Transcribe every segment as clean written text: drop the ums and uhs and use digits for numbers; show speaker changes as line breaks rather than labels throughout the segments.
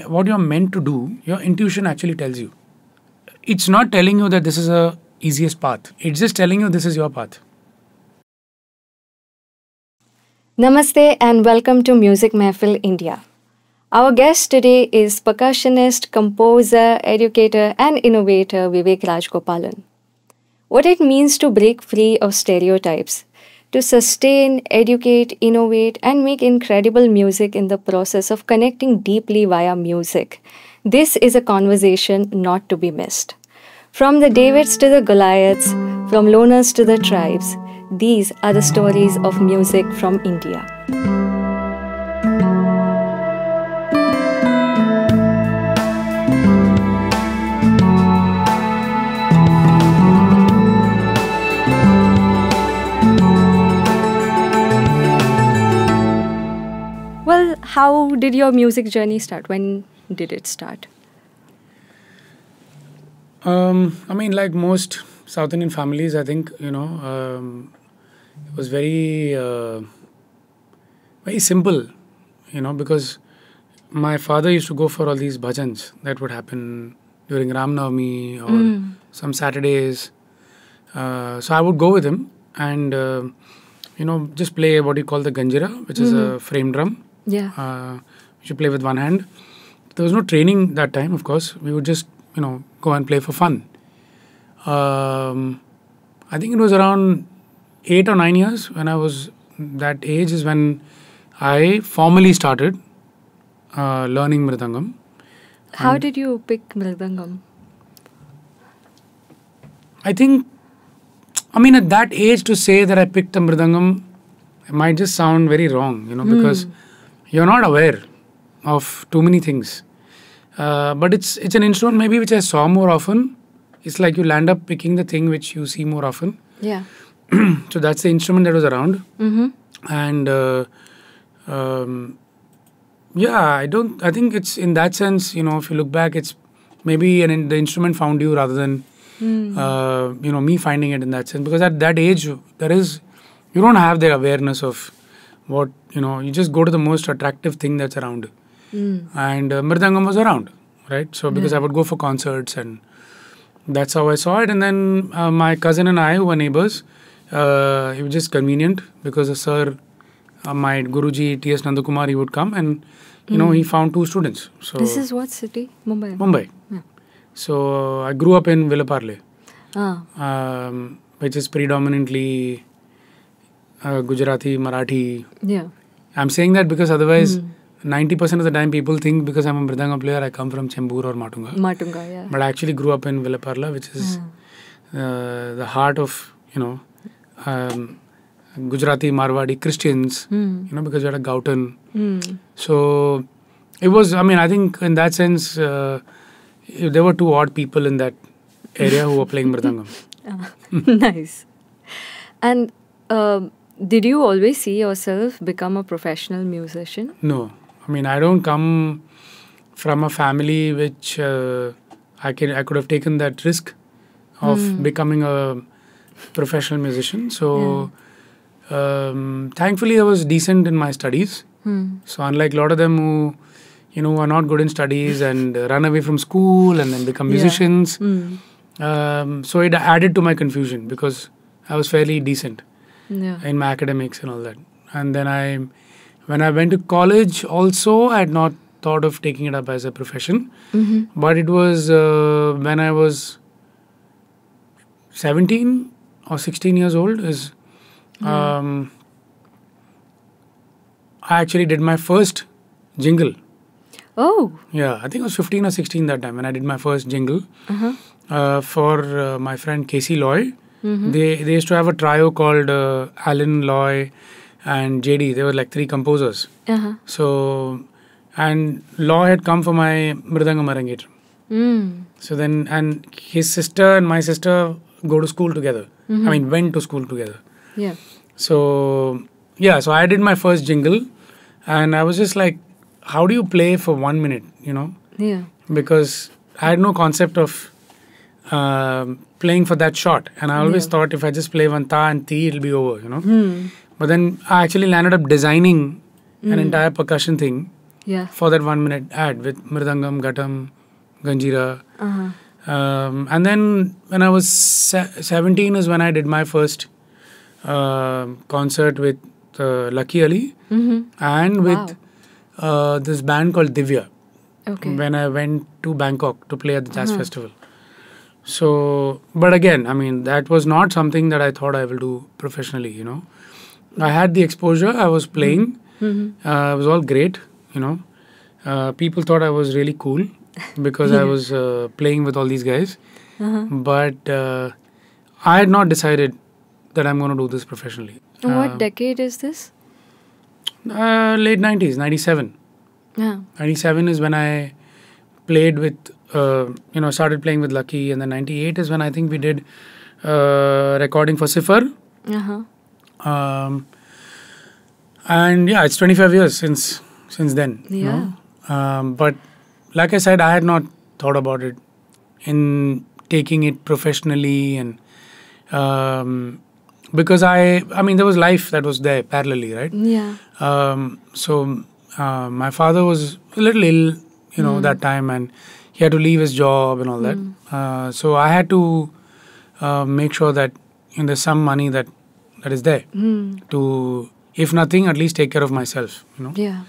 what you're meant to do, your intuition actually tells you. It's not telling you that this is the easiest path. It's just telling you this is your path.
Namaste and welcome to Music Mehfil India. Our guest today is percussionist, composer, educator and innovator Viveick Rajagopalan. What it means to break free of stereotypes, to sustain, educate, innovate and make incredible music in the process of connecting deeply via music. This is a conversation not to be missed. From the Davids to the Goliaths, from loners to the tribes, these are the stories of music from India. Well, how did your music journey start? When did it start?
Like most South Indian families, I think, it was very simple, because my father used to go for all these bhajans that would happen during Ram Navami or some Saturdays. So I would go with him and, just play what you call the ganjira, which is a frame drum.
Yeah.
Which you play with one hand. There was no training that time, of course. We would just, go and play for fun. I think it was around 8 or 9 years when I was that age is when I formally started learning mridangam.
How did you pick mridangam?
I think, at that age to say that I picked a mridangam might just sound very wrong, because you're not aware of too many things. But it's an instrument maybe which I saw more often. It's like you land up picking the thing which you see more often.
Yeah.
So that's the instrument that was around. And I think it's in that sense, if you look back, it's maybe the instrument found you rather than, me finding it in that sense. Because at that age, you don't have the awareness of what, you just go to the most attractive thing that's around. And mridangam was around, right? So because I would go for concerts and that's how I saw it. And then my cousin and I, who were neighbors, it was just convenient because a sir, my Guruji T.S. Nandakumar, he would come and, he found 2 students. So
this is what city? Mumbai?
Mumbai. Yeah. So I grew up in Villaparle, which is predominantly Gujarati, Marathi.
Yeah.
I'm saying that because otherwise 90% of the time people think because I'm a mridangam player I come from Chembur or Matunga.
Matunga, yeah.
But I actually grew up in Villaparla, which is the heart of, Gujarati, Marwadi Christians, because we had a Gautan. So it was, I think in that sense, there were 2 odd people in that area who were playing mridangam.
Nice. And did you always see yourself become a professional musician?
No. I don't come from a family which I could have taken that risk of becoming a professional musician. So thankfully I was decent in my studies. So unlike a lot of them who, are not good in studies and run away from school and then become musicians. So it added to my confusion because I was fairly decent in my academics and all that. And then when I went to college also, I had not thought of taking it up as a profession. But it was when I was 17 or 16 years old I actually did my first jingle.
Oh.
Yeah, I think I was 15 or 16 that time when I did my first jingle for my friend Casey Loy. They used to have a trio called Alan, Loy and JD. They were like 3 composers. So, and Loy had come for my mridangam arangetram. So then, and his sister and my sister go to school together. Went to school together.
Yeah.
So, so I did my first jingle and I was just like, how do you play for 1 minute,
Yeah.
Because I had no concept of playing for that short. And I always thought if I just play one ta and ti, it'll be over, But then I actually landed up designing an entire percussion thing
Yeah.
for that 1 minute ad with Mridangam, Ghatam, Ganjira. And then when I was 17 is when I did my first concert with Lucky Ali and with this band called Divya.
Okay.
When I went to Bangkok to play at the Jazz Festival. So, but again, I mean, that was not something that I thought I will do professionally, you know. I had the exposure, I was playing, it was all great, you know. People thought I was really cool because I was playing with all these guys. But I had not decided that I'm going to do this professionally.
What decade is this?
Late 90s, 97.
Yeah.
97 is when I played with, started playing with Lucky, and then 98 is when I think we did recording for Sifar. And yeah, it's 25 years since then.
Yeah.
You know? But like I said, I had not thought about it in taking it professionally, and because I mean, there was life that was there parallelly, right?
Yeah.
So my father was a little ill, you know, that time, and he had to leave his job and all that. So I had to make sure that there's some money that is there to, if nothing, at least take care of myself, you know.
Yeah.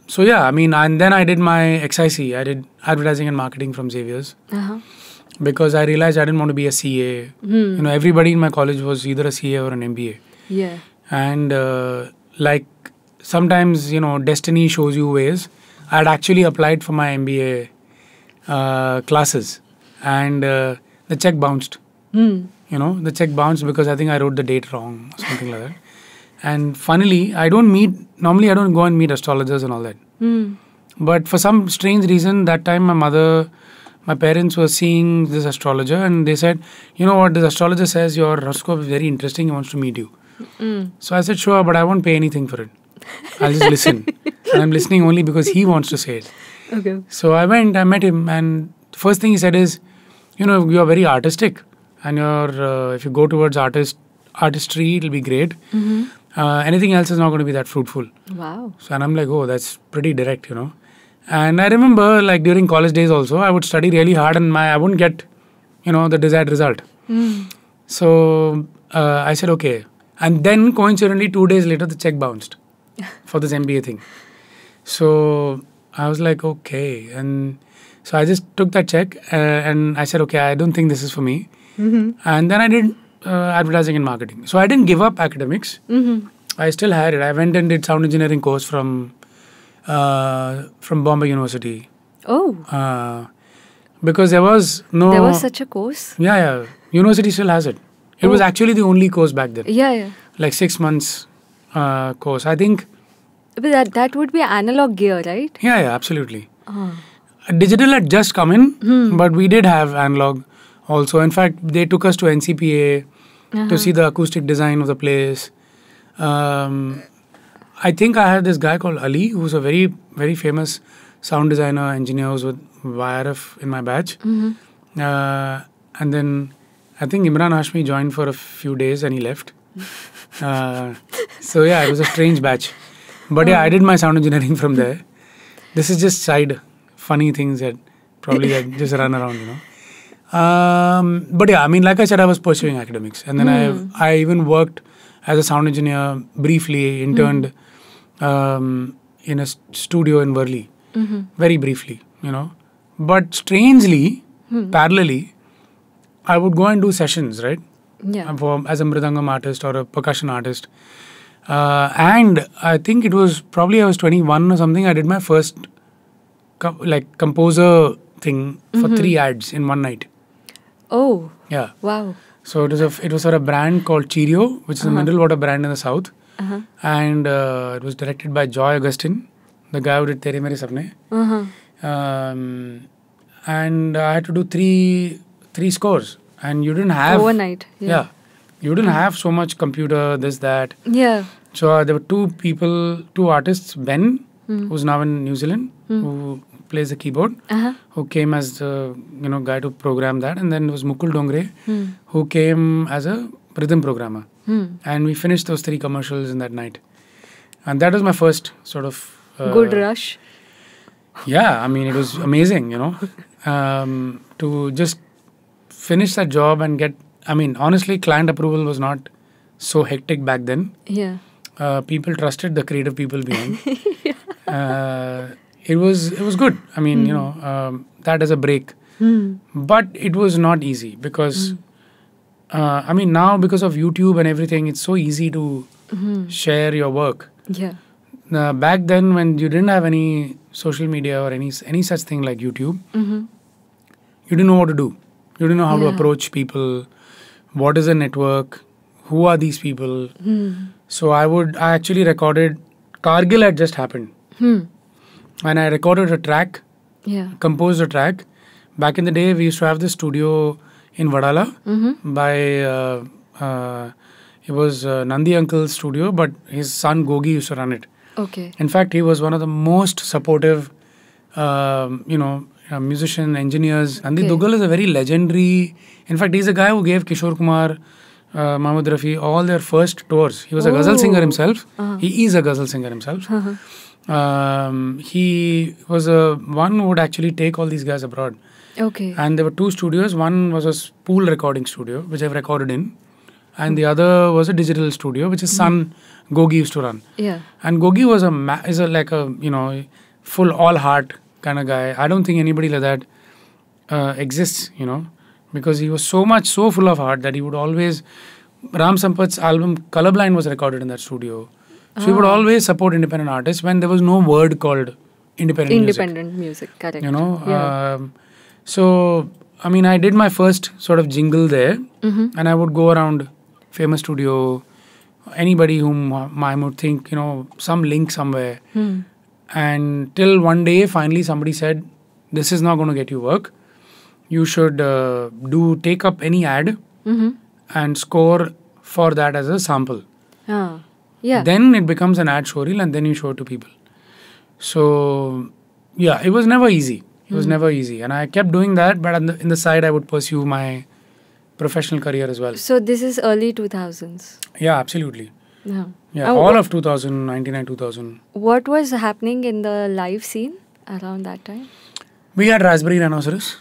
So yeah, I mean, and then I did my XIC. I did advertising and marketing from Xavier's because I realized I didn't want to be a CA. You know, everybody in my college was either a CA or an MBA.
Yeah.
And like sometimes, you know, destiny shows you ways. I had actually applied for my MBA classes, and the check bounced. You know, the check bounced because I think I wrote the date wrong or something like that. And funnily, normally I don't go and meet astrologers and all that. But for some strange reason, that time my parents were seeing this astrologer, and they said, you know what, this astrologer says your horoscope is very interesting, he wants to meet you. So I said, sure, but I won't pay anything for it. I'll just listen. And I'm listening only because he wants to say it.
Okay.
So I met him, and the first thing he said is, you know, you are very artistic, and if you go towards artistry, it'll be great. Anything else is not going to be that fruitful.
Wow.
So, and I'm like, oh, that's pretty direct, you know. And I remember, like, during college days also, I would study really hard and I wouldn't get, you know, the desired result. So, I said, okay. And then, coincidentally, 2 days later, the check bounced for this MBA thing. So, I was like, okay. And so, I just took that check and I said, okay, I don't think this is for me. And then I did advertising and marketing. So I didn't give up academics. I still had it. I went and did sound engineering course from Bombay University.
Oh.
Because there was no...
There was such a course?
Yeah. University still has it. It was actually the only course back then.
Yeah.
Like 6 months course. I think...
But that would be analog gear, right?
Yeah, absolutely. Digital had just come in, but we did have analog also. In fact, they took us to NCPA to see the acoustic design of the place. I think I had this guy called Ali, who's a very, very famous sound designer, engineer, who's with YRF in my batch. And then I think Imran Hashmi joined for a few days and he left. So yeah, it was a strange batch. But yeah, I did my sound engineering from there. This is just side funny things that probably that just run around, you know. But yeah, I mean, like I said, I was pursuing academics. And then I even worked as a sound engineer briefly, interned in a studio in Worli. Very briefly, you know. But strangely, parallelly, I would go and do sessions, right?
Yeah.
As a mridangam artist or a percussion artist. And I think it was probably I was 21 or something. I did my first composer thing for 3 ads in one night.
Oh.
Yeah.
Wow.
So it was for a brand called Cheerio, which is a mineral water brand in the south. And it was directed by Joy Augustine, the guy who did Tere Mere Sapne. And I had to do three scores. And you didn't have...
Overnight.
Yeah. You didn't have so much computer, this, that.
Yeah.
So there were 2 artists, Ben, who's now in New Zealand, who plays the keyboard, who came as the guy to program that. And then there was Mukul Dongre, who came as a rhythm programmer. And we finished those 3 commercials in that night. And that was my first sort of
Good rush.
Yeah, I mean, it was amazing, to just finish that job and get, I mean, honestly, client approval was not so hectic back then.
Yeah.
People trusted the creative people behind. It was good. I mean, that as a break. But it was not easy because, I mean, now because of YouTube and everything, it's so easy to share your work.
Yeah.
Back then, when you didn't have any social media or any such thing like YouTube, you didn't know what to do. You didn't know how to approach people. What is a network? Who are these people? So I actually recorded. Kargil had just happened, and I recorded a track.
Yeah.
Composed a track. Back in the day, we used to have this studio in Vadala by. It was Nandi Uncle's studio, but his son Gogi used to run it.
Okay.
In fact, he was one of the most supportive, musician, engineers. Nandi Dugal is a very legendary. In fact, he's a guy who gave Kishore Kumar, Mahmood Rafi all their first tours. He was a ghazal singer himself. He is a ghazal singer himself. He was one who would actually take all these guys abroad.
Okay.
And there were two studios. One was a spool recording studio, which I've recorded in. And the other was a digital studio, which his son Gogi used to run.
Yeah.
And Gogi was like a full all heart kind of guy. I don't think anybody like that exists, because he was so full of heart that he would always. Ram Sampat's album Colorblind was recorded in that studio. So he would always support independent artists when there was no word called independent
music. Correct.
So I mean, I did my first sort of jingle there, and I would go around famous studio, anybody whom I would think, some link somewhere. And till one day, finally somebody said, this is not going to get you work. You should take up any ad and score for that as a sample.
Yeah.
Then it becomes an ad showreel and then you show it to people. So, yeah, it was never easy. It was never easy. And I kept doing that, but in the side, I would pursue my professional career as well.
So, this is early 2000s?
Yeah, absolutely.
Yeah.
All of 2000, 99, 2000.
What was happening in the live scene around that time?
We had Raspberry Rhinoceros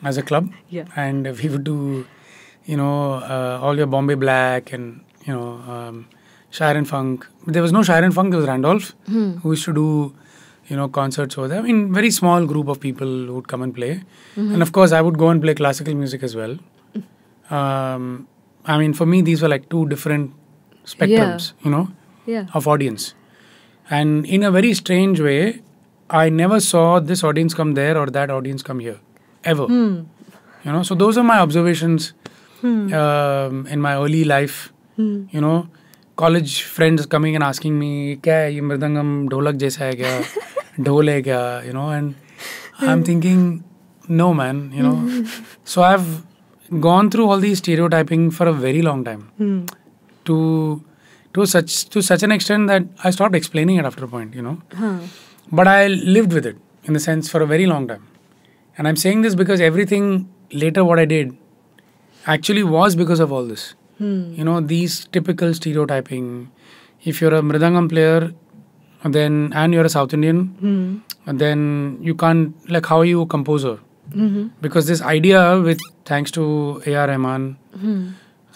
as a club.
Yeah.
And we would do, all your Bombay Black and, Shire and Funk. There was no Shire and Funk, there was Randolph, who used to do, concerts over there. I mean, very small group of people who would come and play. And of course, I would go and play classical music as well. I mean, for me, these were like two different spectrums, of audience. And in a very strange way, I never saw this audience come there or that audience come here, ever. So those are my observations in my early life. College friends coming and asking me, क्या है ये मृदंगम ढोलक जैसा है क्या, ढोल है क्या, and I'm thinking, no man, So I've gone through all these stereotyping for a very long time, to such an extent that I stopped explaining it after a point, But I lived with it, in the sense, for a very long time. And I'm saying this because everything later what I did actually was because of all this. These typical stereotyping. If you're a mridangam player, and you're a South Indian, then you can't, like, how are you a composer? Because this idea, thanks to A.R. Rahman,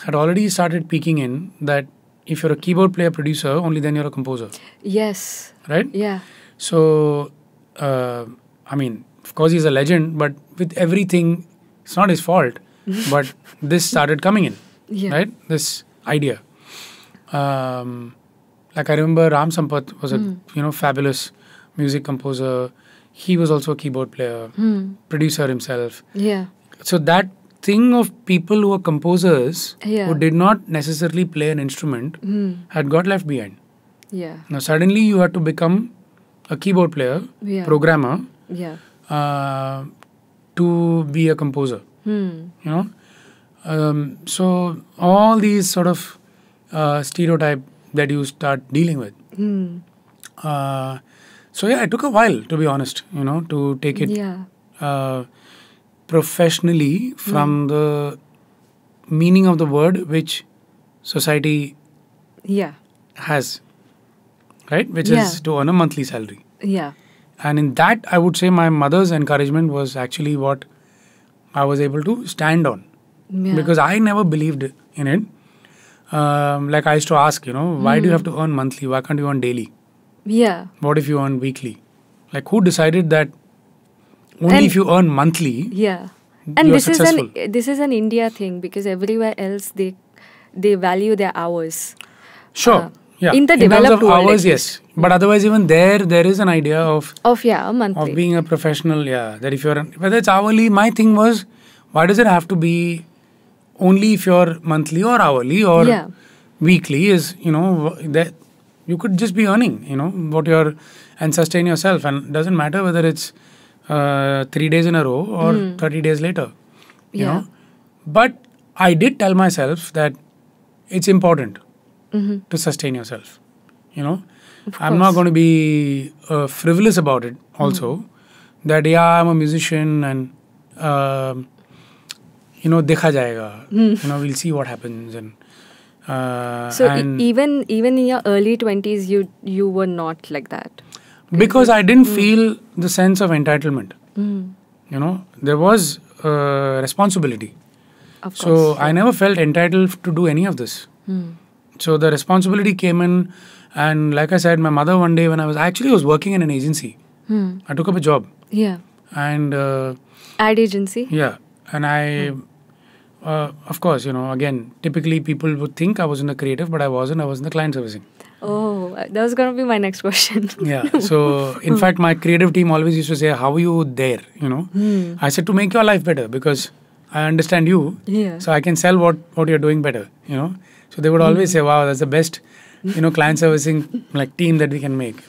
had already started peeking in that if you're a keyboard player producer, only then you're a composer.
Yes.
Right?
Yeah.
So, I mean, of course he's a legend, but with everything, it's not his fault. But this started coming in.
Yeah.
Right? This idea. Like I remember Ram Sampath was a fabulous music composer. He was also a keyboard player, producer himself.
Yeah.
So that thing of people who are composers who did not necessarily play an instrument had got left behind.
Yeah.
Now suddenly you had to become a keyboard player, programmer, to be a composer. So all these sort of stereotype that you start dealing with. So it took a while, to be honest, to take it professionally from the meaning of the word which society has, right? Which is to earn a monthly salary.
Yeah.
And in that, I would say my mother's encouragement was actually what I was able to stand on.
Yeah.
Because I never believed in it. Like I used to ask, why do you have to earn monthly? Why can't you earn daily?
Yeah.
What if you earn weekly? Like who decided that only if you earn monthly,
yeah. And
you're
this
successful?
is an India thing, because everywhere else they value their hours.
Sure. Yeah.
In the
terms
developed
of
world,
hours,
at
yes. But otherwise, even there is an idea of
a monthly.
of being a professional. Yeah. That if you're whether it's hourly, my thing was, why does it have to be only if you're monthly or hourly or weekly? Is that you could just be earning what you're and sustain yourself, and it doesn't matter whether it's 3 days in a row or 30 days later. You know. But I did tell myself that it's important to sustain yourself. I'm not going to be frivolous about it also. That I'm a musician and dekha jayega. We'll see what happens. And
even in your early 20s, you were not like that.
Because I didn't feel the sense of entitlement. There was responsibility.
Of course.
So I never felt entitled to do any of this. So the responsibility came in, and like I said, my mother one day when I was working in an agency. I took up a job.
Yeah.
And
ad agency.
Yeah, and I, of course, again, typically people would think I was in the creative, but I wasn't. I was in the client servicing.
Oh, that was going to be my next question.
Yeah. So in fact, my creative team always used to say, "How are you there?" I said, to make your life better, because I understand you, so I can sell what you're doing better. So they would always say, "Wow, that's the best, client servicing like team that we can make."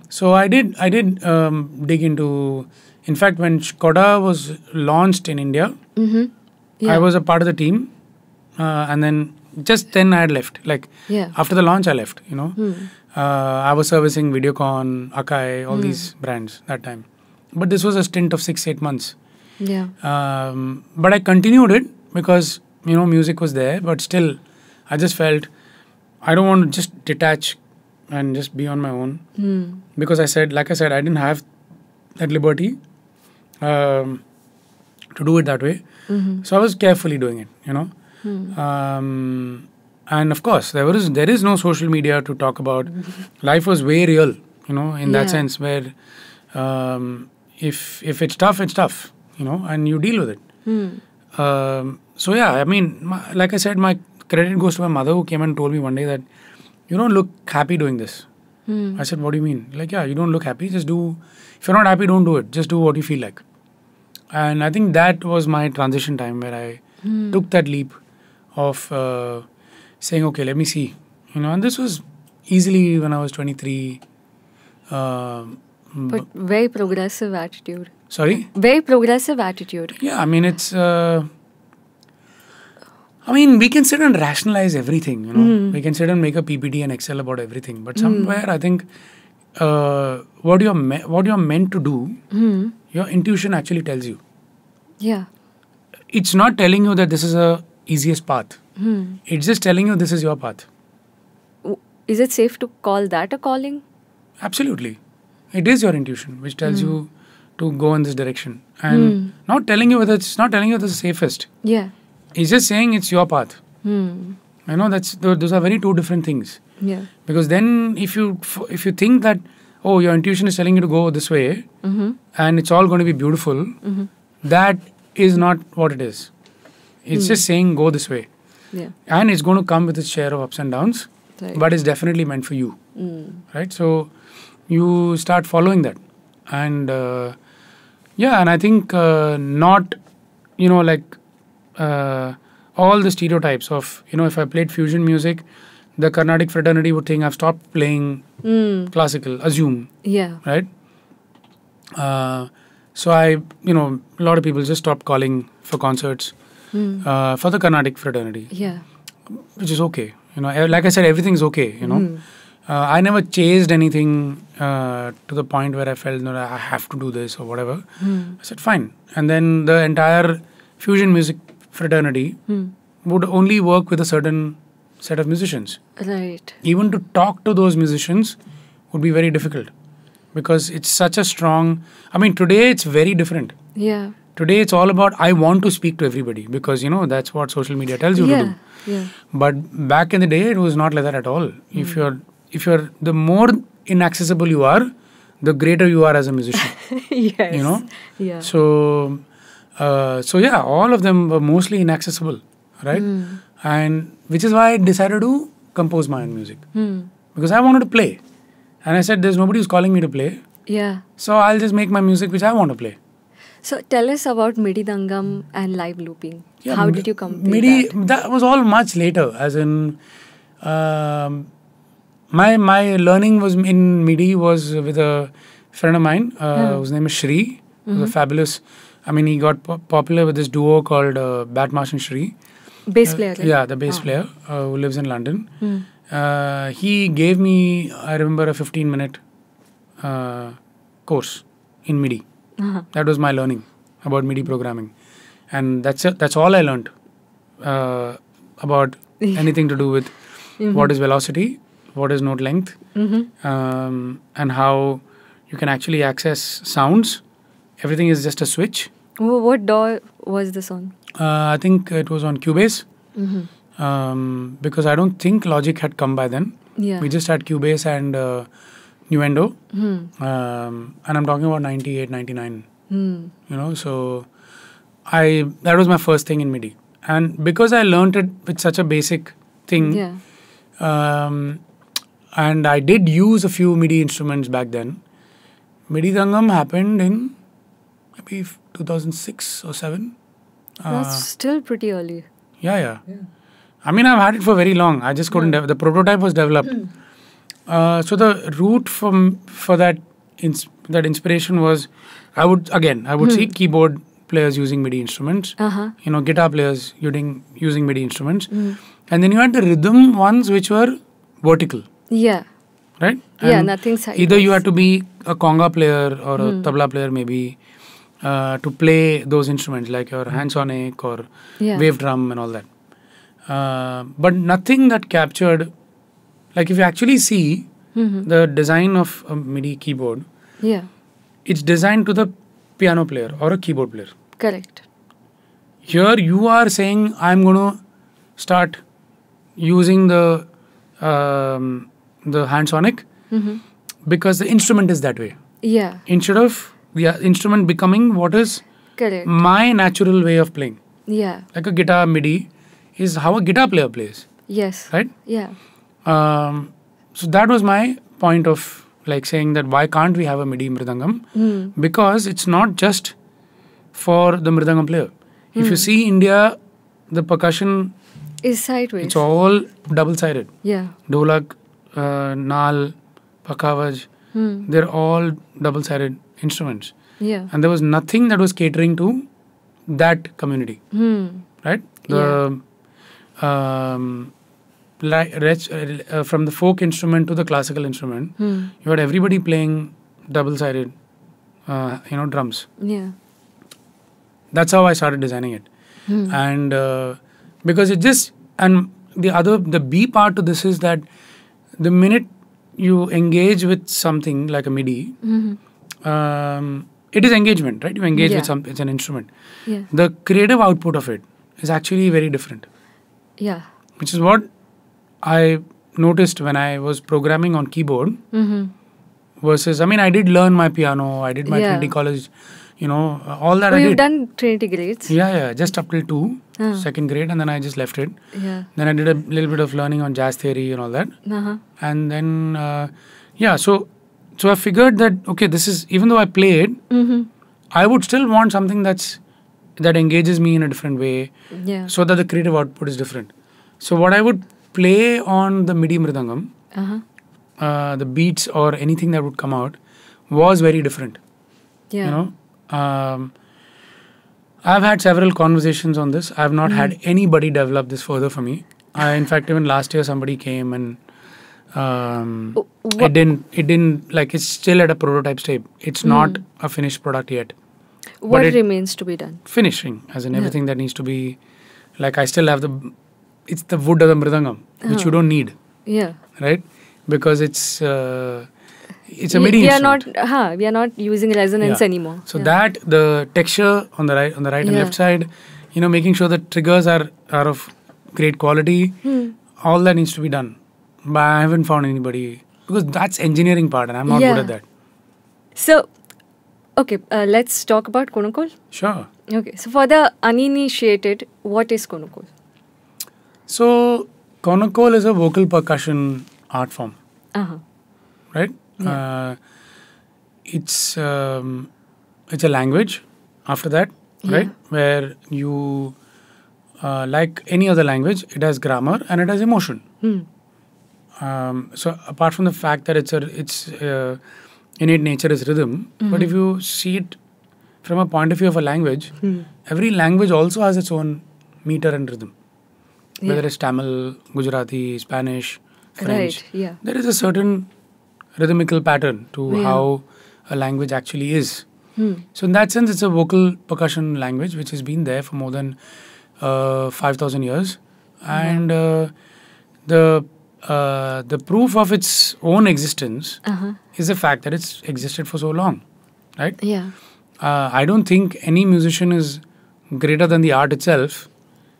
So I did dig into. In fact, when Skoda was launched in India, I was a part of the team, and then I had left. Like after the launch, I left. I was servicing Videocon, Akai, all these brands that time. But this was a stint of 6-8 months.
Yeah.
But I continued it because music was there, but still, I just felt I don't want to just detach and just be on my own. Because like I said, I didn't have that liberty to do it that way. So I was carefully doing it, and of course, there is no social media to talk about. Life was way real, in that sense, where if it's tough, it's tough, and you deal with it. So yeah, I mean, like I said, my credit goes to my mother, who came and told me one day that you don't look happy doing this. I said, what do you mean? Like, yeah, you don't look happy. Just do. If you're not happy, don't do it. Just do what you feel like. And I think that was my transition time where I took that leap of saying, okay, let me see. And this was easily when I was 23.
But very progressive attitude.
Sorry?
Very progressive attitude.
Yeah, I mean, it's... we can sit and rationalize everything, We can sit and make a PPT and Excel about everything. But somewhere, I think, what you're meant to do, your intuition actually tells you.
Yeah.
It's not telling you that this is the easiest path. It's just telling you this is your path.
Is it safe to call that a calling?
Absolutely. It is your intuition which tells you to go in this direction. And not telling you whether it's not telling you this is safest.
Yeah.
It's just saying it's your path. Those are very two different things.
Yeah.
Because then if you think that, oh, your intuition is telling you to go this way and it's all going to be beautiful, that is not what it is. It's just saying go this way.
Yeah.
And it's going to come with its share of ups and downs, but it's definitely meant for you. Right? So you start following that. And and I think not, all the stereotypes of, if I played fusion music, the Carnatic fraternity would think I've stopped playing classical, assume.
Yeah.
Right? So a lot of people just stopped calling for concerts for the Carnatic fraternity.
Yeah.
Which is okay. Like I said, everything's okay, I never chased anything to the point where I felt, I have to do this or whatever. I said, fine. And then the entire fusion music fraternity would only work with a certain set of musicians.
Right.
Even to talk to those musicians would be very difficult. because it's such a strong. I mean, today it's very different.
Yeah.
Today it's all about I want to speak to everybody because that's what social media tells you to do.
Yeah.
But back in the day, it was not like that at all. If you're the more inaccessible you are, the greater you are as a musician.
Yes. Yeah.
So yeah, all of them were mostly inaccessible, right? And which is why I decided to compose my own music because I wanted to play, and I said, "There's nobody who's calling me to play,
Yeah.
so I'll just make my music which I want to play."
So tell us about Mididangam and live looping.
Yeah,
How did you come to
MIDI,
that?
that was all much later. As in, my learning was in MIDI was with a friend of mine whose name is Shri. He was a fabulous. I mean, he got popular with this duo called Batmash and Shri.
Bass player. Right?
Yeah, the bass player who lives in London. He gave me, I remember, a 15-minute course in MIDI. That was my learning about MIDI programming, and that's all I learned about anything to do with what is velocity, what is note length, and how you can actually access sounds. Everything is just a switch.
What DAW was this on?
I think it was on Cubase because I don't think Logic had come by then.
Yeah.
We just had Cubase and Nuendo, and I'm talking about 98, 99. So that was my first thing in MIDI, and because I learned it with such a basic thing, and I did use a few MIDI instruments back then. Mididangam happened in maybe 2006 or 7.
That's still pretty early.
Yeah. I mean, I've had it for very long. I just couldn't. The prototype was developed. So the route for that inspiration was, I would see keyboard players using MIDI instruments. Guitar players using MIDI instruments, and then you had the rhythm ones which were vertical.
Yeah.
Right.
And nothing sideways.
Either you had to be a conga player or a tabla player maybe to play those instruments like your hand sonic or wave drum and all that. But nothing that captured, like if you actually see the design of a MIDI keyboard, it's designed to the piano player or a keyboard player.
Correct.
Here you are saying, I'm going to start using the hand sonic because the instrument is that way.
Yeah.
Instead of the instrument becoming what is
Correct.
my natural way of playing.
Yeah.
Like a guitar MIDI is how a guitar player plays.
Yes.
Right?
Yeah.
So that was my point of like saying that why can't we have a MIDI mridangam? Because it's not just for the mridangam player. If you see India, the percussion
is sideways.
It's all double-sided.
Yeah.
Dholak, Naal, Pakhavaj, they're all double-sided instruments.
Yeah.
And there was nothing that was catering to that community. Right? From the folk instrument to the classical instrument, you had everybody playing double-sided, drums.
Yeah.
That's how I started designing it. And because it just, and the B part to this is that the minute you engage with something like a MIDI, it is engagement, right? You engage with something, it's an instrument.
Yeah.
The creative output of it is actually very different.
Yeah.
Which is what I noticed when I was programming on keyboard versus, I did learn my piano, I did my Trinity College, all that I did.
You've done Trinity grades?
Yeah, just up till 2, second grade, and then I just left it.
Yeah.
Then I did a little bit of learning on jazz theory and all that. And then, so I figured that, okay, this is, even though I played, I would still want something that engages me in a different way, so that the creative output is different. So what I would play on the MIDI mridangam, the beats or anything that would come out was very different.
Yeah.
I've had several conversations on this. I've not had anybody develop this further for me. In fact, even last year somebody came and it didn't like, it's still at a prototype stage. It's not a finished product yet.
What remains to be done?
Finishing, as in everything that needs to be, like I still have it's the wood of the mridangam, which you don't need.
Yeah.
Right? Because it's it's a MIDI instrument.
We are not using resonance anymore.
So that the texture on the right and left side, making sure that triggers are of great quality. All that needs to be done. But I haven't found anybody, because that's engineering part and I'm not good at that.
So, okay, let's talk about Konnakol.
Sure.
Okay, so for the uninitiated, what is Konnakol?
So, Konnakol is a vocal percussion art form. Right?
Yeah.
It's a language after that, right? Where you, like any other language, it has grammar and it has emotion. So apart from the fact that its innate nature is rhythm, but if you see it from a point of view of a language, every language also has its own meter and rhythm. Whether it's Tamil, Gujarati, Spanish, French, there is a certain rhythmical pattern to how a language actually is. So in that sense, it's a vocal percussion language which has been there for more than 5,000 years, and the proof of its own existence is the fact that it's existed for so long, right? I don't think any musician is greater than the art itself.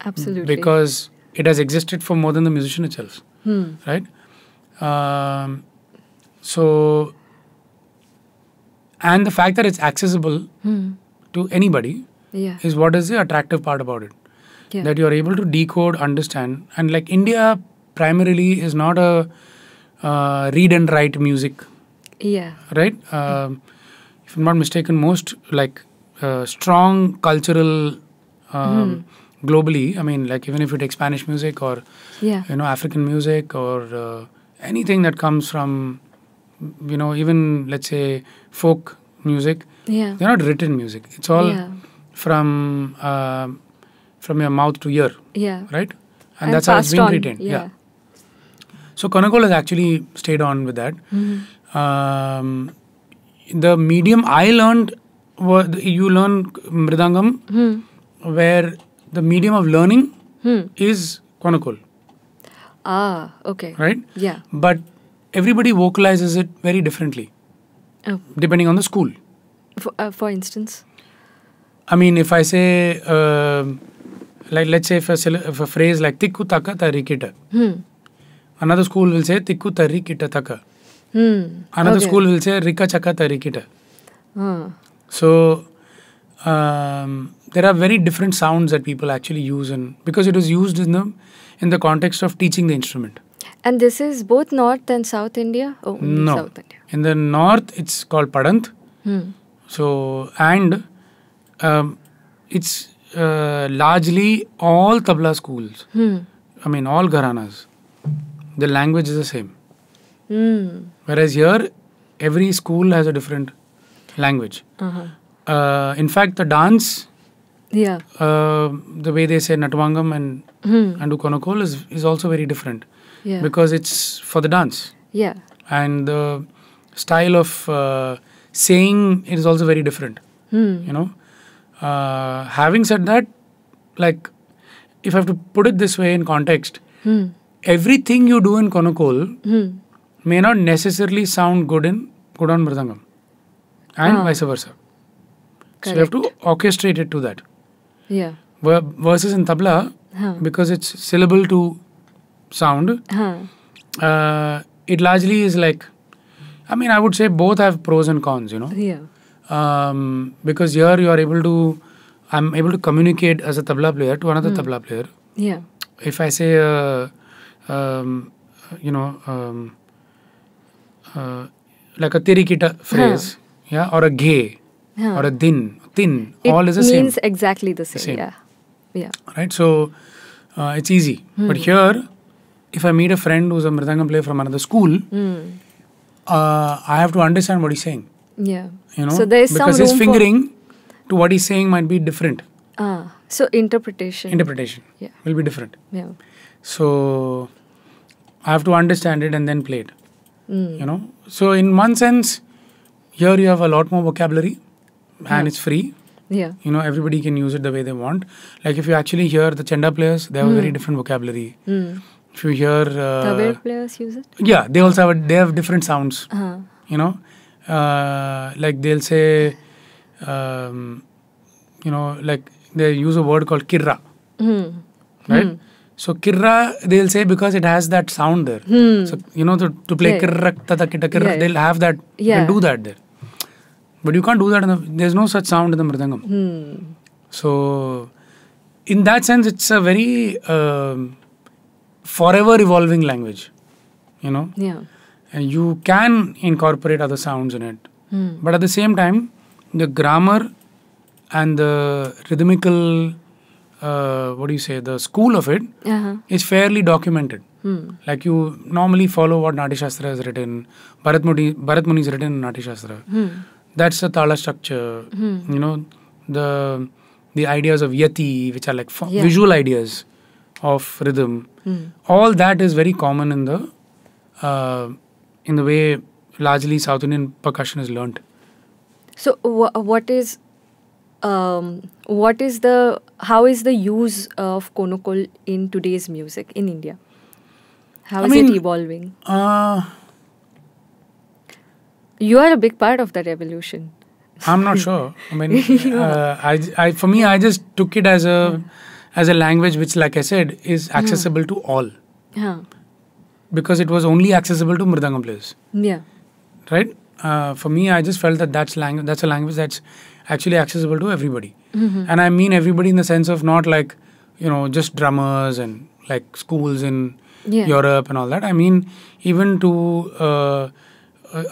Absolutely.
Because it has existed for more than the musician itself, right? So, and the fact that it's accessible to anybody is what is the attractive part about it. That you are able to decode, understand, and like India primarily is not a read and write music. Right? If I'm not mistaken, most like strong cultural globally, I mean, like even if you take Spanish music or African music or anything that comes from even let's say folk music, they're not written music. It's all from your mouth to ear, right? And that's how it's been retained. So Konnakol has actually stayed on with that. The medium I learned you learn mridangam, where the medium of learning is Konnakol.
Okay.
Right? But everybody vocalizes it very differently, depending on the school.
For instance?
I mean, if I say, like let's say if a phrase like tikku taka tarikita, another school will say tikku tarikita taka. Another school will say rika chaka tarikita. So there are very different sounds that people actually use, because it was used in the context of teaching the instrument.
And this is both North and South India?
No.
South India.
In the North, it's called Padant. So, and it's largely all tabla schools. I mean, all gharanas. The language is the same. Whereas here, every school has a different language. In fact, the dance, the way they say Natwangam and do Konnakol is also very different. Because it's for the dance. And the style of saying is also very different. Having said that, like, if I have to put it this way in context, everything you do in Konnakol may not necessarily sound good on mridangam, and vice versa. Correct. So you have to orchestrate it to that. Versus in tabla, because it's syllable to sound, it largely is like, I mean, I would say both have pros and cons, because here you are able to, I'm able to communicate as a tabla player to another tabla player. If I say, like a tirikita phrase, or a ghe, or a din, tin, all is the same.
It means exactly the same.
Right, so it's easy. But here, if I meet a friend who's a mridangam player from another school, I have to understand what he's saying.
So there is
because his fingering to what he's saying might be different.
So interpretation
will be different. So I have to understand it and then play it. So in one sense, here you have a lot more vocabulary and it's free. Everybody can use it the way they want. Like if you actually hear the chenda players, they have a very different vocabulary. If you hear
tabla players use it?
They also have different sounds. you know, like they'll say, you know, like they use a word called kirra, right? So kirra, they'll say because it has that sound there. So, you know, to play kirra, tata kita kirra, they'll have that, you can do that there. But you can't do that, there's no such sound in the mridangam. So, in that sense, it's a very forever evolving language, you know.
Yeah.
And you can incorporate other sounds in it. But at the same time, the grammar and the rhythmical, the school of it is fairly documented. Like you normally follow what Natya Shastra has written, Bharat Muni is written in Natya Shastra. That's the tala structure, you know, the ideas of yati, which are like visual ideas of rhythm. All that is very common in the way largely South Indian percussion is learnt.
So how is the use of Konnakol in today's music in India? How is it evolving? You are a big part of that evolution.
I'm not sure. I mean, for me, I just took it as a language which, like I said, is accessible to all. Because it was only accessible to mridangam players.
Yeah.
Right? For me, I just felt that that's a language that's actually accessible to everybody. And I mean everybody in the sense of not like, you know, just drummers and like schools in Europe and all that. I mean even to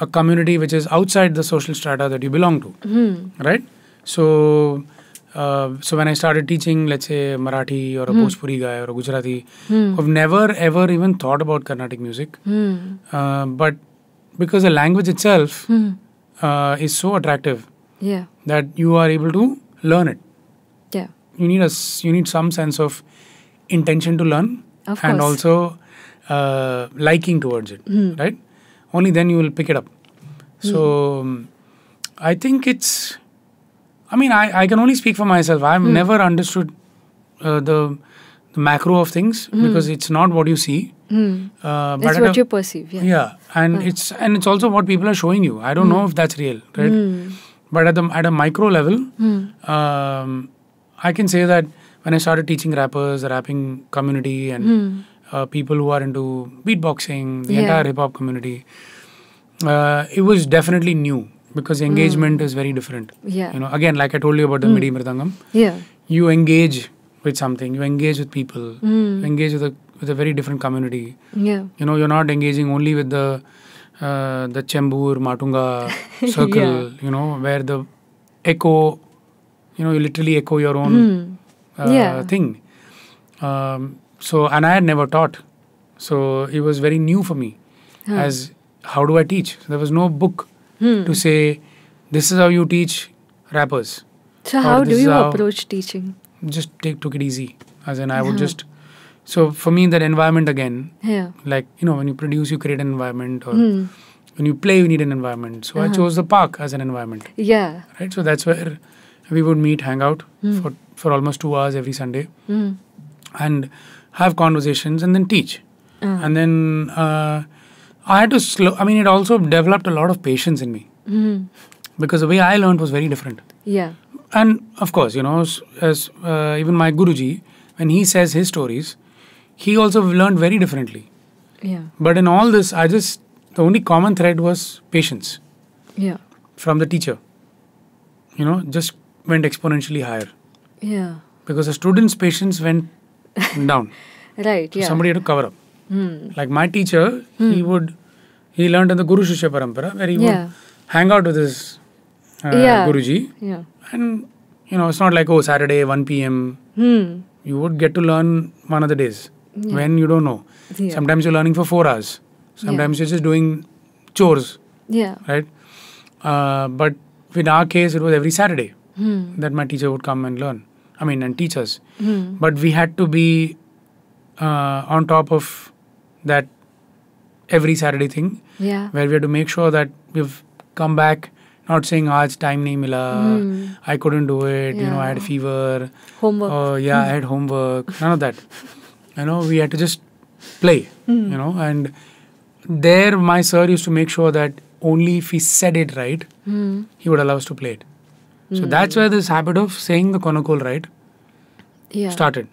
a community which is outside the social strata that you belong to. Right? So when I started teaching, let's say, Marathi or a Bhojpuri guy or a Gujarati, who've never ever even thought about Carnatic music, but because the language itself is so attractive that you are able to learn it.
Yeah.
You need some sense of intention to learn and also liking towards it, right? Only then you will pick it up. So I think it's, I mean, I can only speak for myself. I've never understood the macro of things because it's not what you see.
It's what you perceive.
Yeah, and it's also what people are showing you. I don't know if that's real, right? But at a micro level, I can say that when I started teaching rappers, the rapping community, and people who are into beatboxing, the entire hip hop community, it was definitely new. Because engagement is very different.
Yeah.
You know, again, like I told you about the Midi Mridangam, you engage with something, you engage with people, you engage with a very different community.
Yeah.
You know, you're not engaging only with the Chembur, Matunga circle, you know, where the echo, you know, you literally echo your own thing. So, and I had never taught. So, it was very new for me as how do I teach? So there was no book to say, this is how you teach rappers.
So how do you approach teaching?
Just took it easy. As in, I would just... So for me, that environment again, like, you know, when you produce, you create an environment. Or when you play, you need an environment. So I chose the park as an environment.
Yeah.
Right? So that's where we would meet, hang out for almost 2 hours every Sunday. And have conversations and then teach. And then... I had to it also developed a lot of patience in me. Because the way I learned was very different.
Yeah.
And of course, you know, as even my Guruji, when he says his stories, he also learned very differently.
Yeah.
But in all this, the only common thread was patience.
Yeah.
From the teacher. You know, just went exponentially higher.
Yeah.
Because the student's patience went down.
Right,
So somebody had to cover up. Like my teacher, he learned in the Guru Shishya Parampara, where he would hang out with his Guruji. Yeah. And, you know, it's not like, oh, Saturday, 1 p.m. You would get to learn one of the days when you don't know. Yeah. Sometimes you're learning for 4 hours. Sometimes you're just doing chores. Yeah. Right? But in our case, it was every Saturday that my teacher would come and learn. And teach us. But we had to be on top of that every Saturday thing, where we had to make sure that we've come back not saying, aaj time nahi mila, I couldn't do it, you know, I had a fever.
Homework.
I had homework. None of that. You know, we had to just play, you know, and there my sir used to make sure that only if we said it right, he would allow us to play it. So that's where this habit of saying the Konnakol right started.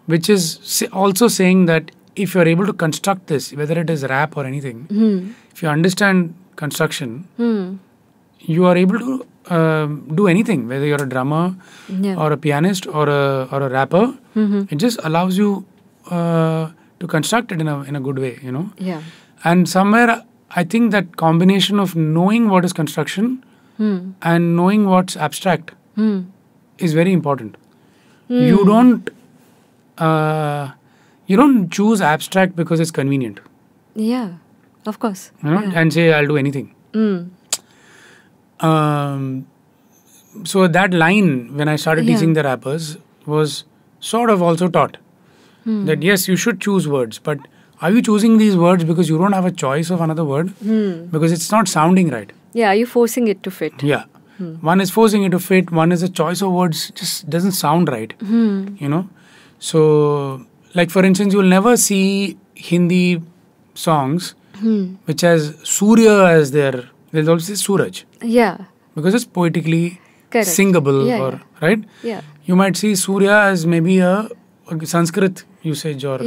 Which is also saying that if you're able to construct this, whether it is rap or anything, if you understand construction, you are able to do anything, whether you're a drummer or a pianist or a rapper. It just allows you to construct it in a good way, And somewhere I think that combination of knowing what is construction and knowing what's abstract is very important. You don't choose abstract because it's convenient.
Yeah, of course.
And say I'll do anything. So that line when I started teaching the rappers was sort of also taught that yes, you should choose words, but are you choosing these words because you don't have a choice of another word? Because it's not sounding right.
Yeah, are you forcing it to fit?
Yeah. One is forcing it to fit, one is a choice of words just doesn't sound right. So, like for instance, you'll never see Hindi songs which has Surya as their, they'll also say Suraj.
Yeah.
Because it's poetically
Correct.
singable, right?
Yeah.
You might see Surya as maybe a Sanskrit usage or,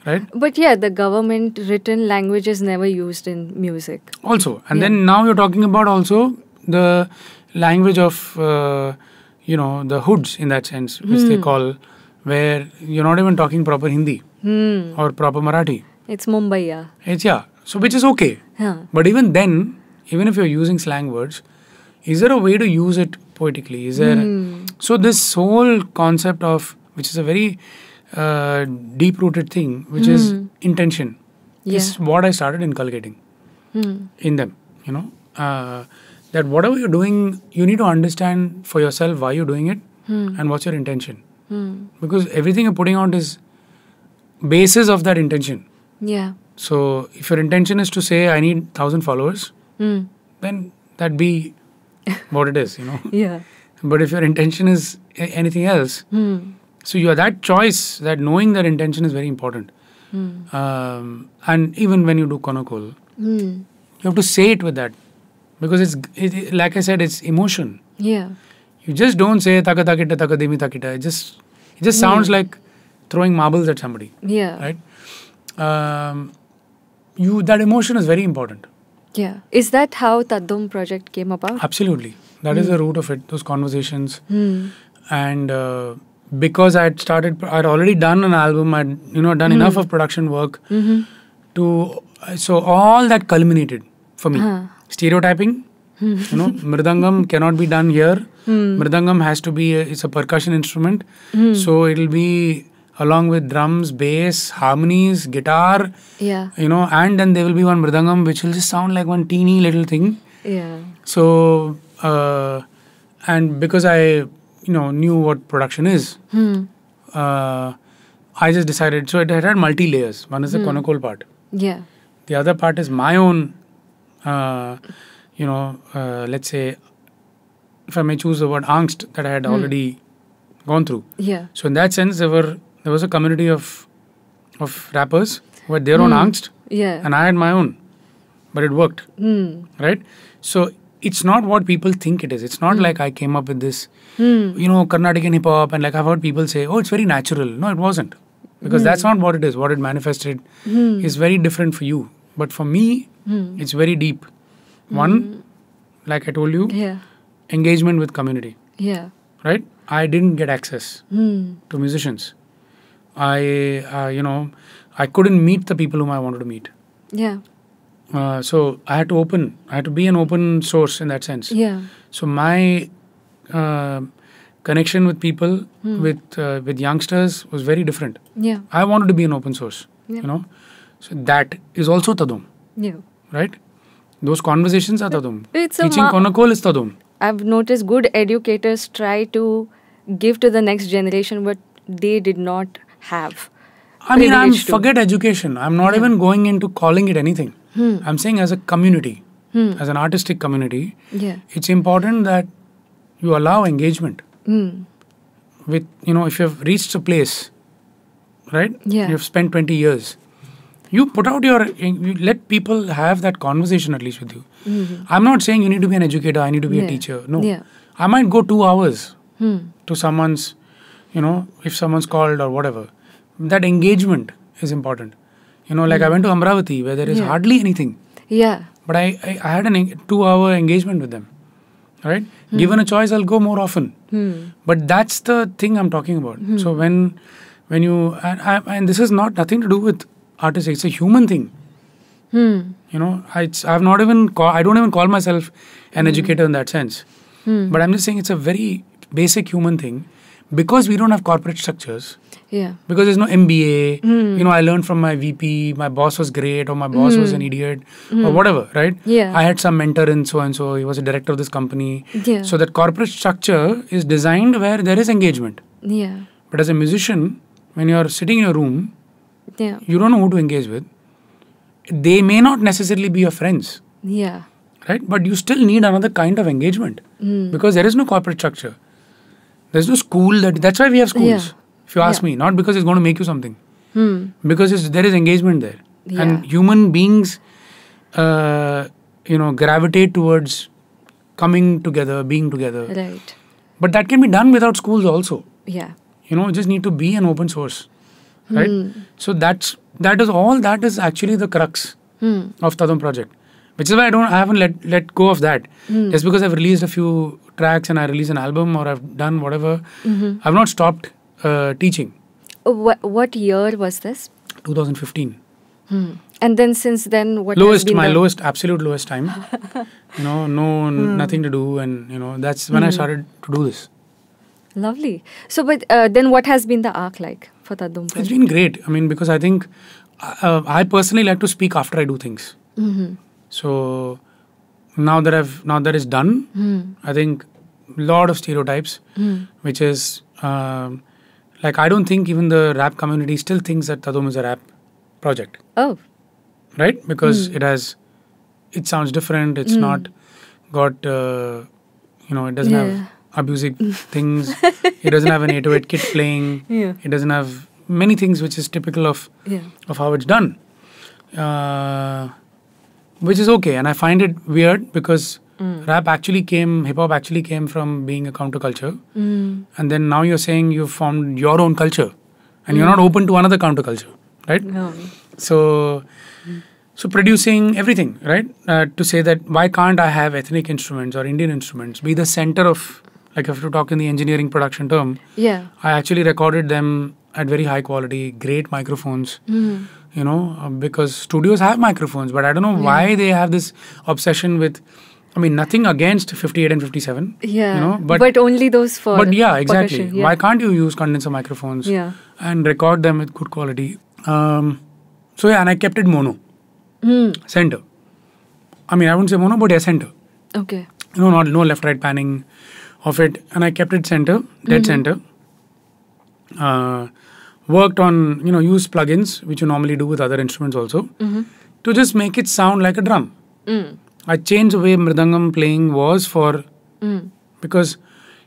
right?
But the government written language is never used in music.
Also, and then now you're talking about also the language of, the hoods in that sense, which they call, where you're not even talking proper Hindi or proper Marathi.
It's Mumbai,
So which is okay. But even then, even if you're using slang words, is there a way to use it poetically? Is there? So this whole concept of, which is a very deep-rooted thing, which is intention, is what I started inculcating in them. That whatever you're doing, you need to understand for yourself why you're doing it and what's your intention. Because everything you're putting out is basis of that intention.
Yeah.
So if your intention is to say, I need 1,000 followers, then that be what it is,
Yeah.
But if your intention is anything else, so you are that choice, that knowing that intention is very important. And even when you do Konnakol, you have to say it with that. Because it's like I said, it's emotion.
Yeah.
You just don't say taka takita taka demi takita. It just sounds like throwing marbles at somebody.
Yeah.
Right? That emotion is very important.
Yeah. Is that how Dhom Project came about?
Absolutely. That is the root of it, those conversations. And because I'd already done an album, I'd done enough of production work so all that culminated for me. Stereotyping, mridangam cannot be done here. Mridangam has to be, it's a percussion instrument. So it'll be along with drums, bass, harmonies, guitar, and then there will be one mridangam which will just sound like one teeny little thing.
Yeah.
So, and because I, knew what production is, I just decided, so it had multi-layers. One is the Konnakol part.
Yeah.
The other part is my own, let's say, if I may choose the word angst that I had already gone through.
Yeah.
So in that sense, there was a community of rappers who had their own angst, and I had my own, but it worked, right? So it's not what people think it is. It's not like I came up with this, Carnataka hip hop, and like I've heard people say, oh, it's very natural. No, it wasn't, because that's not what it is. What it manifested is very different for you, but for me, it's very deep. One, like I told you, engagement with community.
Yeah.
Right? I didn't get access to musicians. I couldn't meet the people whom I wanted to meet.
Yeah.
So I had to be an open source in that sense.
Yeah.
So my connection with people, with youngsters was very different.
Yeah.
I wanted to be an open source, So that is also Dhom.
Yeah.
Right? Those conversations are Dhom.
It's
Teaching Konnakol is Dhom.
I've noticed good educators try to give to the next generation what they did not have.
I mean, forget education. I'm not even going into calling it anything. I'm saying as a community, as an artistic community, it's important that you allow engagement. With, if you've reached a place, right?
Yeah.
You've spent 20 years. You put out you let people have that conversation at least with you. I'm not saying you need to be an educator, I need to be a teacher. No.
Yeah.
I might go 2 hours to someone's, if someone's called or whatever. That engagement is important. Like I went to Amravati where there is hardly anything.
Yeah.
But I had a 2-hour engagement with them. Right? Given a choice, I'll go more often. But that's the thing I'm talking about. So when you, and this is nothing to do with artists, it's a human thing. I've not even, I don't even call myself an educator in that sense. But I'm just saying it's a very basic human thing because we don't have corporate structures.
Yeah.
Because there's no MBA. I learned from my VP, my boss was great, or my boss was an idiot, or whatever, right?
Yeah.
I had some mentor in so-and-so, he was a director of this company.
Yeah.
So that corporate structure is designed where there is engagement.
Yeah.
But as a musician, when you're sitting in your room,
Yeah.
you don't know who to engage with. They may not necessarily be your friends.
Yeah.
Right? But you still need another kind of engagement because there is no corporate structure. There's no school. That's why we have schools.
Yeah.
If you ask me, not because it's going to make you something. Because there is engagement there.
Yeah.
And human beings, gravitate towards coming together, being together.
Right.
But that can be done without schools also.
Yeah.
You just need to be an open source. Right? So that is actually the crux of Dhom Project. Which is why I haven't let go of that. Just because I've released a few tracks and I released an album or I've done whatever, I've not stopped teaching.
What year was this?
2015.
And then since then, what
lowest,
has been
my absolute lowest time. Nothing to do, and that's when I started to do this.
Lovely. So, but then what has been the arc like for Dhom Project?
It's been great. I mean, because I think I personally like to speak after I do things. So now that it's done, I think a lot of stereotypes, which is like I don't think even the rap community still thinks that Dhom is a rap project.
Oh,
right? Because it sounds different. It's not got it doesn't have abusive things. It doesn't have an 808 kit playing.
Yeah.
It doesn't have many things which is typical of how it's done. Which is okay, and I find it weird because hip hop actually came from being a counterculture, and then now you're saying you've formed your own culture, and you're not open to another counterculture, right?
no.
So producing everything, right? To say that why can't I have ethnic instruments or Indian instruments be the center of, like if you talk in the engineering production term,
Yeah.
I actually recorded them at very high quality, great microphones. Because studios have microphones, but I don't know why they have this obsession with, nothing against 58 and 57.
Yeah.
But
only those for.
But yeah, exactly.
Percussion, yeah.
Why can't you use condenser microphones and record them with good quality? And I kept it mono. Center. I wouldn't say mono, but center.
Okay.
No left-right panning of it. And I kept it center, dead center. Worked on, use plugins, which you normally do with other instruments also, to just make it sound like a drum. I changed the way mridangam playing was because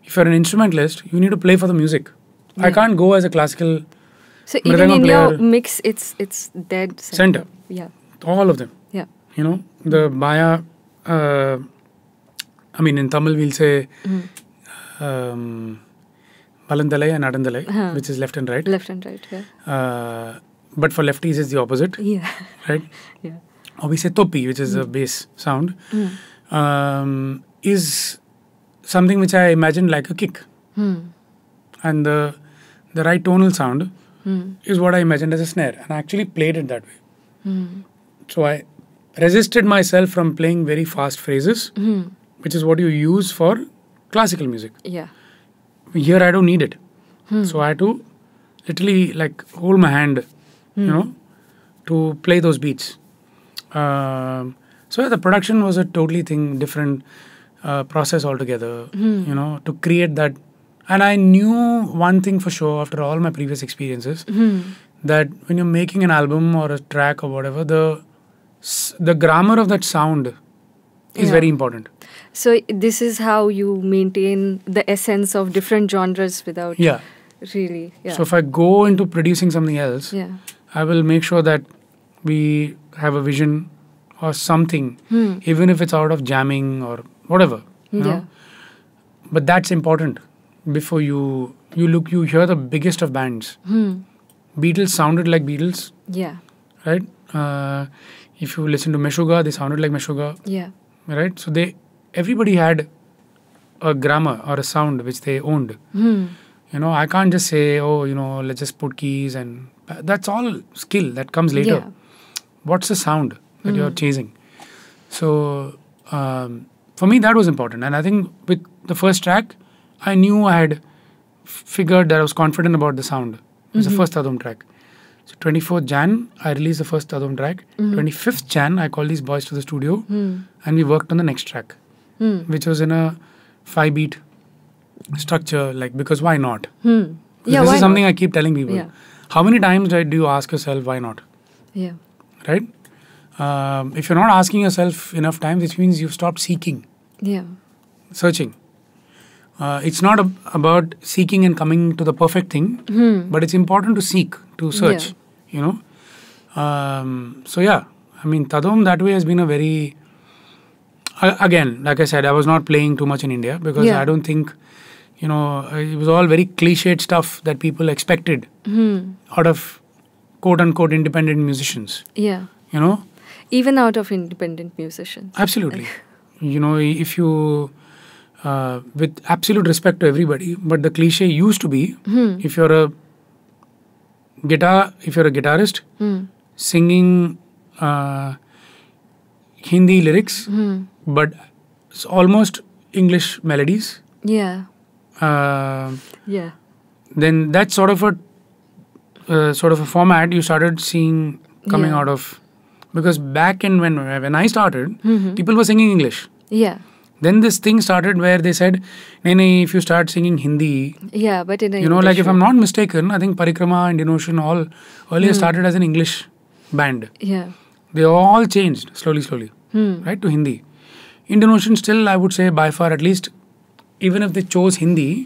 if you're an instrumentalist, you need to play for the music.
Yeah.
I can't go as a classical
So even in your mix, it's dead
center.
Yeah.
All of them.
Yeah.
The baya, in Tamil we'll say Balandalai and Adandalai, which is left and right.
Left and right, yeah.
But for lefties, it's the opposite.
Yeah.
Right?
Yeah.
Or we say topi, which is a bass sound, is something which I imagined like a kick. And the right tonal sound is what I imagined as a snare. And I actually played it that way. So I resisted myself from playing very fast phrases, which is what you use for classical music.
Yeah.
Here I don't need it. So I had to literally hold my hand, to play those beats. So the production was a totally different process altogether, to create that. And I knew one thing for sure after all my previous experiences, that when you're making an album or a track or whatever, the grammar of that sound is very important.
So this is how you maintain the essence of different genres without really. Yeah.
So if I go into producing something else, I will make sure that we have a vision or something, even if it's out of jamming or whatever, you know. But that's important. Before you hear the biggest of bands. Beatles sounded like Beatles.
Yeah.
Right? If you listen to Meshuggah, they sounded like Meshuggah.
Yeah.
Right? So everybody had a grammar or a sound which they owned. You know, I can't just say, oh, you know, let's just put keys and that's all skill that comes later.
Yeah.
What's the sound that you're chasing? So for me, that was important. And I think with the first track, I knew I had figured that I was confident about the sound. It was the first Dhom track. So 24th Jan, I released the first Dhom track. 25th Jan, I called these boys to the studio and we worked on the next track, which was in a 5-beat structure, like, because why not?
Yeah,
this
why
is something
not?
I keep telling people.
Yeah.
How many times do you ask yourself, why not?
Yeah.
Right? If you're not asking yourself enough times, which means you've stopped seeking,
Yeah.
searching. It's not about seeking and coming to the perfect thing, but it's important to seek, to search, you know. So yeah, I mean, Dhom that way has been a very, again, like I said, I was not playing too much in India because I don't think, you know, it was all very cliched stuff that people expected out of quote-unquote independent musicians.
Yeah.
You know?
Even out of independent musicians.
Absolutely. You know, if you, with absolute respect to everybody, but the cliche used to be, if you're a guitarist singing Hindi lyrics, but it's almost English melodies.
Yeah.
Yeah. Then that's sort of a format you started seeing coming out of, because back in when I started, people were singing English.
Yeah.
Then this thing started where they said, "Nahi, if you start singing Hindi,"
yeah, but in a
you know, like if I'm not mistaken, I think Parikrama and Denotion all earlier started as an English band.
Yeah.
They all changed slowly, right, to Hindi. In Denotion still, I would say by far, at least, even if they chose Hindi,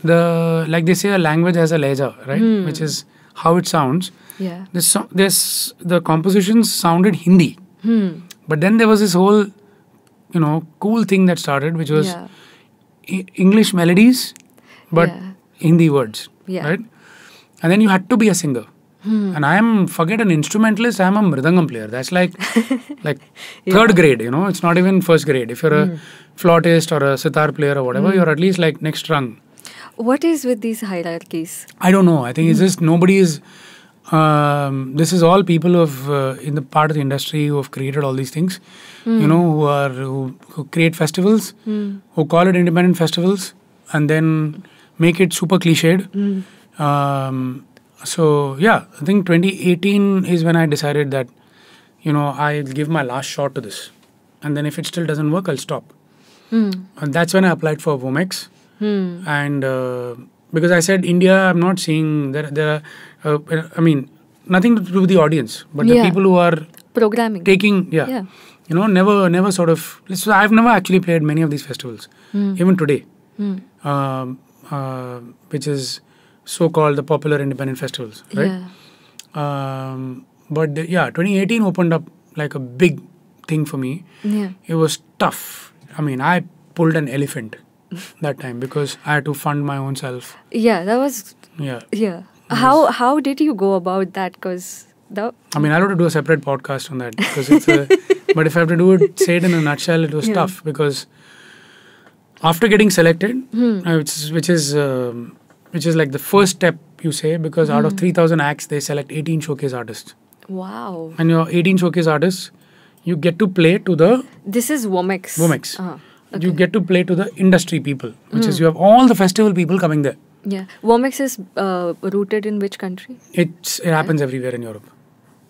like they say, a language has a lehja, right, which is how it sounds.
Yeah.
The compositions sounded Hindi, but then there was this whole, you know, cool thing that started, which was English melodies, but Hindi words, right? And then you had to be a singer. And forget an instrumentalist, I am a mridangam player. That's like third grade, you know, it's not even first grade. If you're a flautist or a sitar player or whatever, you're at least like next rung.
What is with these hierarchies?
I don't know. I think it's just nobody is... this is all people who have, in the part of the industry who have created all these things, you know, who create festivals, who call it independent festivals, and then make it super cliched. So, yeah, I think 2018 is when I decided that, you know, I'll give my last shot to this. And then if it still doesn't work, I'll stop. And that's when I applied for Viveick. And because I said, India, I'm not seeing, there are, I mean, nothing to do with the audience, but the people who are
programming,
taking, you know, never sort of, so I've never actually played many of these festivals, even today, which is so-called the popular independent festivals, right? But 2018 opened up like a big thing for me. It was tough. I mean, I pulled an elephant that time because I had to fund my own self.
Yeah, that was... Yeah. How did you go about that? Because...
I mean, I'll have to do a separate podcast on that because it's a... But if I have to say it in a nutshell, it was tough because after getting selected, which is like the first step, you say, because out of 3,000 acts, they select 18 showcase artists.
Wow.
And your 18 showcase artists, you get to play to the...
This is Viveick.
Okay. You get to play to the industry people, which is you have all the festival people coming there.
Yeah. Viveick is rooted in which country?
It happens everywhere in Europe.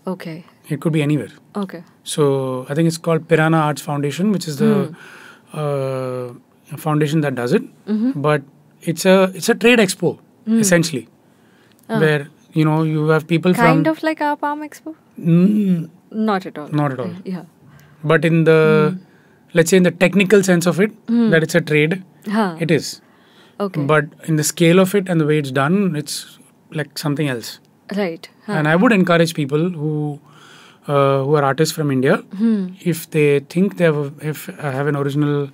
Okay.
It could be anywhere.
Okay.
So I think it's called Piranha Arts Foundation, which is the foundation that does it. But it's a trade expo, essentially, where, you know, you have people from...
Kind of like our Palm Expo? Not at all.
Not at all.
Yeah.
But in the... Let's say in the technical sense of it, that it's a trade, it is.
Okay.
But in the scale of it and the way it's done, it's like something else.
Right.
And I would encourage people who who are artists from India, if they think they have an original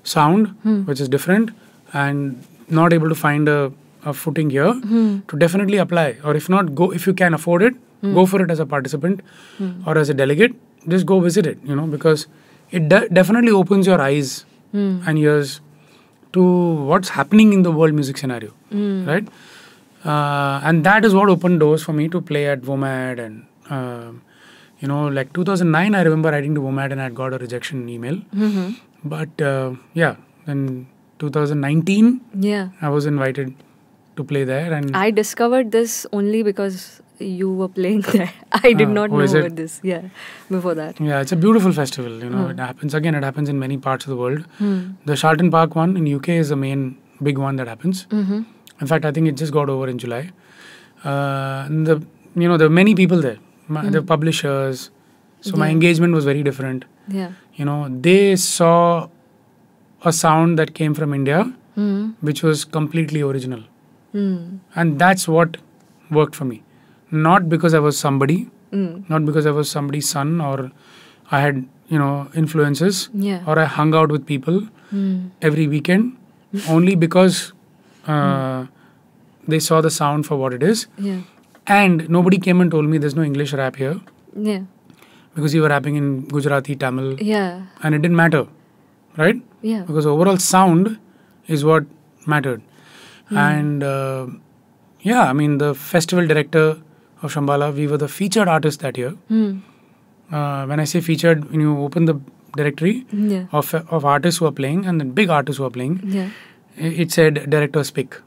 sound which is different and not able to find a footing here, to definitely apply. Or if not, go, if you can afford it, go for it as a participant or as a delegate. Just go visit it, because it definitely opens your eyes and ears to what's happening in the world music scenario, right? And that is what opened doors for me to play at WOMAD. And like 2009, I remember writing to WOMAD and I had got a rejection email. But then 2019, I was invited to play there. And
I discovered this only because you were playing there. I did not know about this. Yeah, before that.
Yeah, it's a beautiful festival. It happens in many parts of the world. The Charlton Park one in UK is the main big one that happens. In fact, I think it just got over in July. There were many people there. The publishers. So my engagement was very different.
Yeah.
They saw a sound that came from India, which was completely original. And that's what worked for me. Not because I was somebody, not because I was somebody's son, or I had, influences, or I hung out with people every weekend, only because they saw the sound for what it is.
Yeah.
And nobody came and told me there's no English rap here.
Yeah.
Because you were rapping in Gujarati, Tamil.
Yeah.
And it didn't matter, right?
Yeah.
Because overall sound is what mattered. And the festival director of Shambhala, we were the featured artists that year. When I say featured, when you open the directory of artists who are playing and the big artists who are playing, it said director's pick.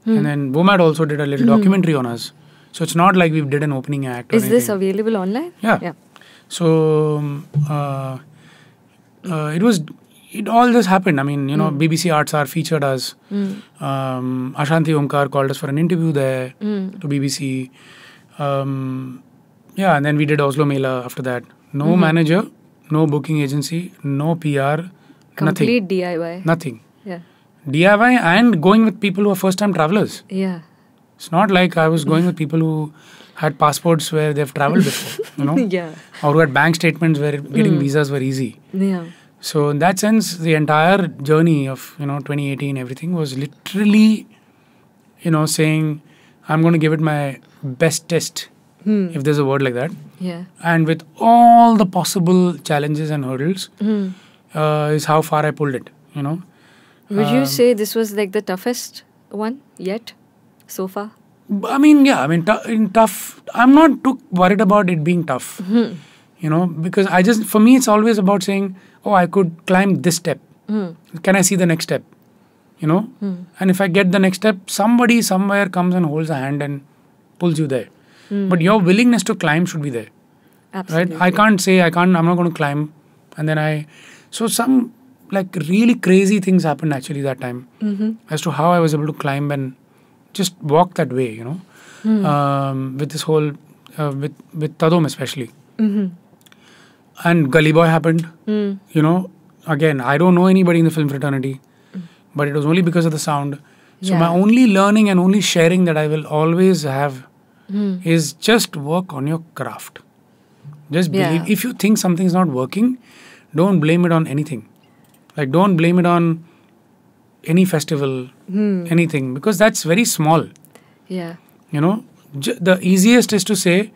And then WOMAD also did a little documentary on us. So it's not like we did an opening act.
Is this available online?
Yeah. So it all just happened. BBC Arts are featured us. Ashanti Omkar called us for an interview there to BBC. And then we did Oslo Mela after that. No manager, no booking agency, no PR,
Complete
nothing.
DIY.
Nothing.
Yeah.
DIY and going with people who are first-time travelers.
Yeah.
It's not like I was going with people who had passports where they've traveled before,
Yeah.
or who had bank statements where getting visas were easy.
Yeah.
So in that sense, the entire journey of 2018, everything was literally, saying I'm going to give it my best test, if there's a word like that.
Yeah.
And with all the possible challenges and hurdles, is how far I pulled it.
Would you say this was like the toughest one yet so far?
Tough. I'm not too worried about it being tough. Because for me, it's always about saying, oh, I could climb this step. Can I see the next step? And if I get the next step, somebody somewhere comes and holds a hand and pulls you there. But your willingness to climb should be there.
Absolutely.
Right? I can't say, I'm not going to climb. And then so some really crazy things happened actually that time as to how I was able to climb and just walk that way, with this whole, with Tadom especially. And Gully Boy happened, again, I don't know anybody in the film fraternity, but it was only because of the sound. So my only learning and only sharing that I will always have is just work on your craft. Just believe. If you think something's not working, don't blame it on anything. Like, don't blame it on any festival, anything, because that's very small.
Yeah.
The easiest is to say,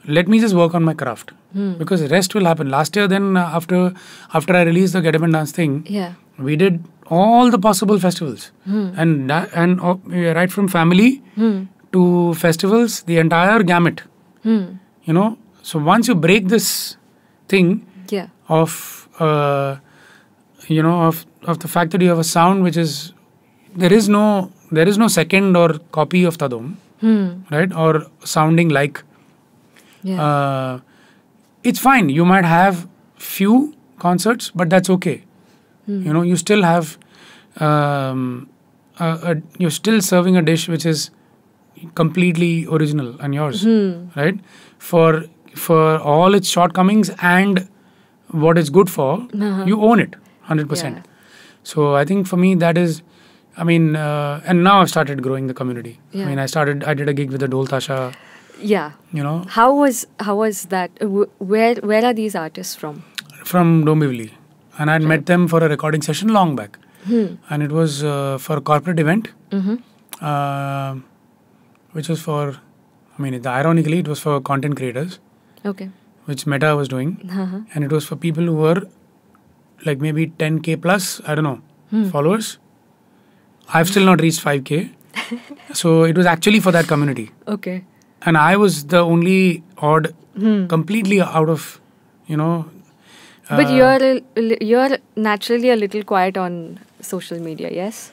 let me just work on my craft, because the rest will happen. Last year, then after I released the Get Up and Dance thing, we did all the possible festivals, and right from family to festivals, the entire gamut. So once you break this thing of of the fact that you have a sound which is there is no second or copy of Tadom, right, or sounding like. It's fine. You might have few concerts, but that's okay. You still have you're still serving a dish which is completely original and yours, right? For all its shortcomings and what it's good for, you own it 100%. So I think for me that is, and now I've started growing the community. I did a gig with the Dhol Tasha.
Yeah.
You know,
How was that? Where are these artists from?
from Dombivli. And I'd met them for a recording session long back. And it was for a corporate event, which was for, ironically, it was for content creators,
Okay.
which Meta was doing. And it was for people who were like maybe 10K plus, I don't know, followers. I've still not reached 5K. So it was actually for that community.
Okay.
And I was the only odd, completely out of, you know.
But you're naturally a little quiet on social media, yes?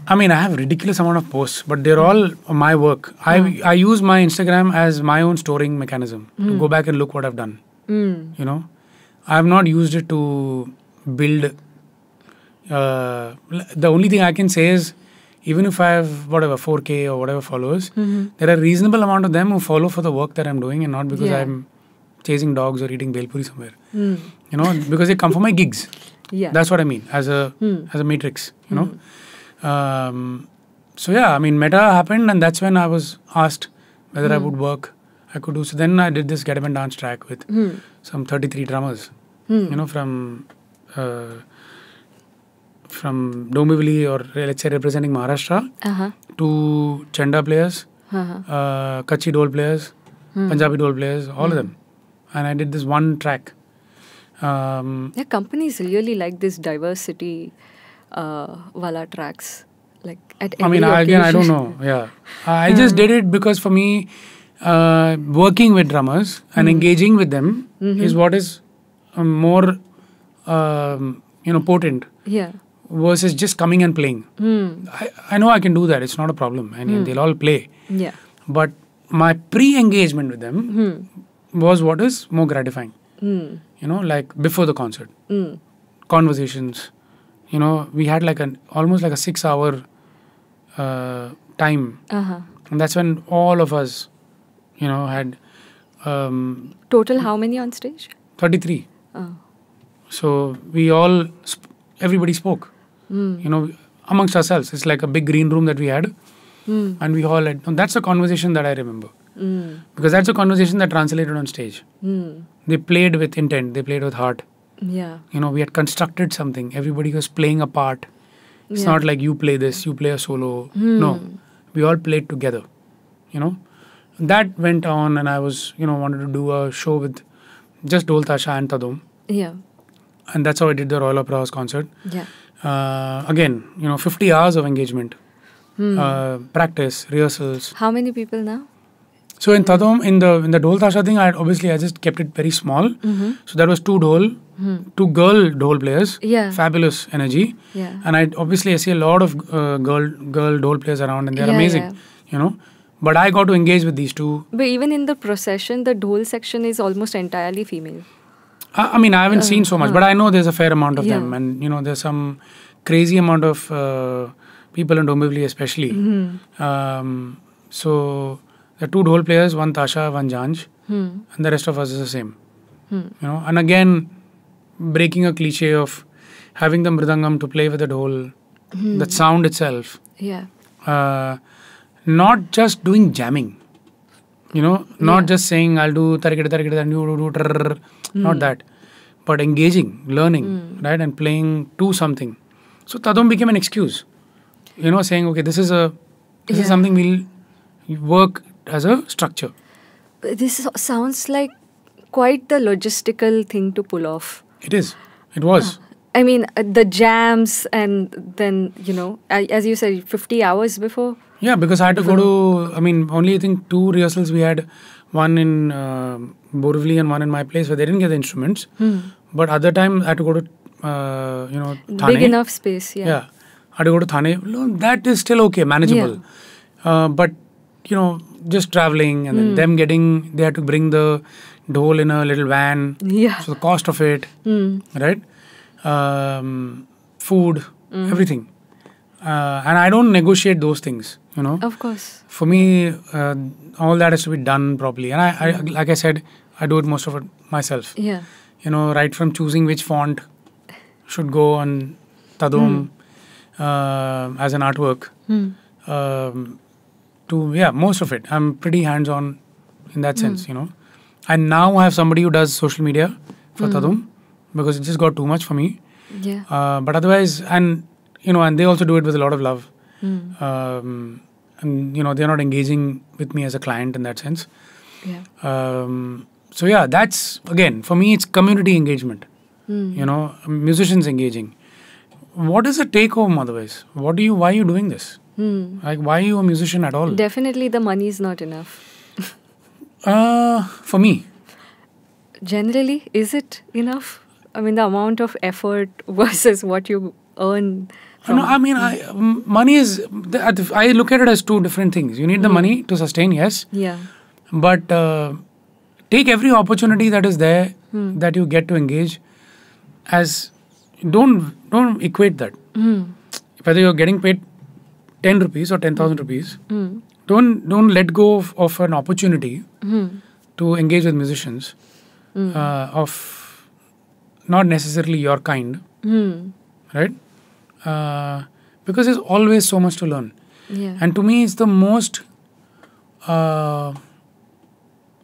I have ridiculous amount of posts, but they're all my work. I use my Instagram as my own storing mechanism to go back and look what I've done. You know, I have not used it to build. The only thing I can say is, even if I have whatever 4K or whatever followers, there are a reasonable amount of them who follow for the work that I'm doing and not because I'm chasing dogs or eating bhelpuri somewhere. You know, because they come for my gigs.
Yeah.
That's what I mean as a matrix. You know. So yeah, Meta happened, and that's when I was asked whether I would work. I could do so. Then I did this get up and dance track with some 33 drummers. You know, from Dombivli, or let's say representing Maharashtra, to Chenda players, Kachi Dhol players, Punjabi Dhol players, all of them. And I did this one track.
Companies really like this diversity wala tracks. Like at every occasion.
I don't know. Yeah. I just did it because for me, working with drummers and engaging with them is what is more, potent.
Yeah.
Versus just coming and playing. I know I can do that. It's not a problem. And they'll all play.
Yeah.
But my pre-engagement with them was what is more gratifying. You know, like before the concert. Conversations. You know, we had like almost like a 6-hour time. And that's when all of us, you know, had...
Total how many on stage?
33. So we all... everybody spoke. You know, amongst ourselves. It's like a big green room that we had. And we all had... That's a conversation that I remember. Because that's a conversation that translated on stage. They played with intent. They played with heart.
Yeah.
You know, we had constructed something. Everybody was playing a part. It's not like you play this, you play a solo. No. We all played together. You know. That went on, and I was, wanted to do a show with just Dhol Tasha and Tadom.
Yeah.
And that's how I did the Royal Opera House concert.
Yeah.
Again, 50 hours of engagement. Practice, rehearsals.
How many people now?
So in Tadom, in the Dhol Tasha thing, I just kept it very small. So there was 2 Dhol, 2 girl Dhol players.
Yeah.
Fabulous energy.
Yeah.
And I see a lot of girl Dhol players around, and they're amazing. You know. But I got to engage with these 2.
But even in the procession, the Dhol section is almost entirely female.
I haven't seen so much, but I know there's a fair amount of them. And, there's some crazy amount of people in Dombivli especially. So... the 2 Dhol players, 1 Tasha, 1 Janj, and the rest of us is the same. You know, and again, breaking a cliche of having the mridangam to play with the dhol, that sound itself.
Yeah.
Not just doing jamming. You know, not just saying I'll do tarikita and you do trrr, not that, but engaging, learning, right, and playing to something. So Tadom became an excuse. You know, saying okay, this is something we'll work as a structure.
This sounds like quite the logistical thing to pull off.
It is. It was.
The jams, and then, as you said, 50 hours before.
Yeah, because I had to go to, only I think 2 rehearsals we had, one in Borivali and one in my place where they didn't get the instruments. But other time I had to go to, Thane.
Big enough space, yeah.
Yeah. I had to go to Thane. That is still okay, manageable. Yeah. But, just traveling, and then them they had to bring the dhol in a little van.
Yeah.
So the cost of it, right? Food, everything. And I don't negotiate those things,
Of course.
For me, all that has to be done properly. And I like I said, I do it most of it myself.
Yeah.
Right from choosing which font should go on Tadom as an artwork. To most of it, I'm pretty hands-on in that sense, And now I have somebody who does social media for Tadum because it just got too much for me.
Yeah.
But otherwise, and they also do it with a lot of love. And they're not engaging with me as a client in that sense.
Yeah.
So yeah, that's, again, for me, it's community engagement. Musicians engaging. What is the take home otherwise? Why are you doing this? Like, why are you a musician at all?
Definitely the money is not enough.
For me.
Generally, is it enough? I mean, the amount of effort versus what you earn.
No, I mean, money is, I look at it as two different things. You need the money to sustain, yes.
Yeah.
But take every opportunity that is there that you get to engage as, don't equate that. Whether you're getting paid 10 rupees or 10,000 rupees, don't let go of an opportunity to engage with musicians of not necessarily your kind, right? Because there's always so much to learn.
Yeah.
And to me, it's the most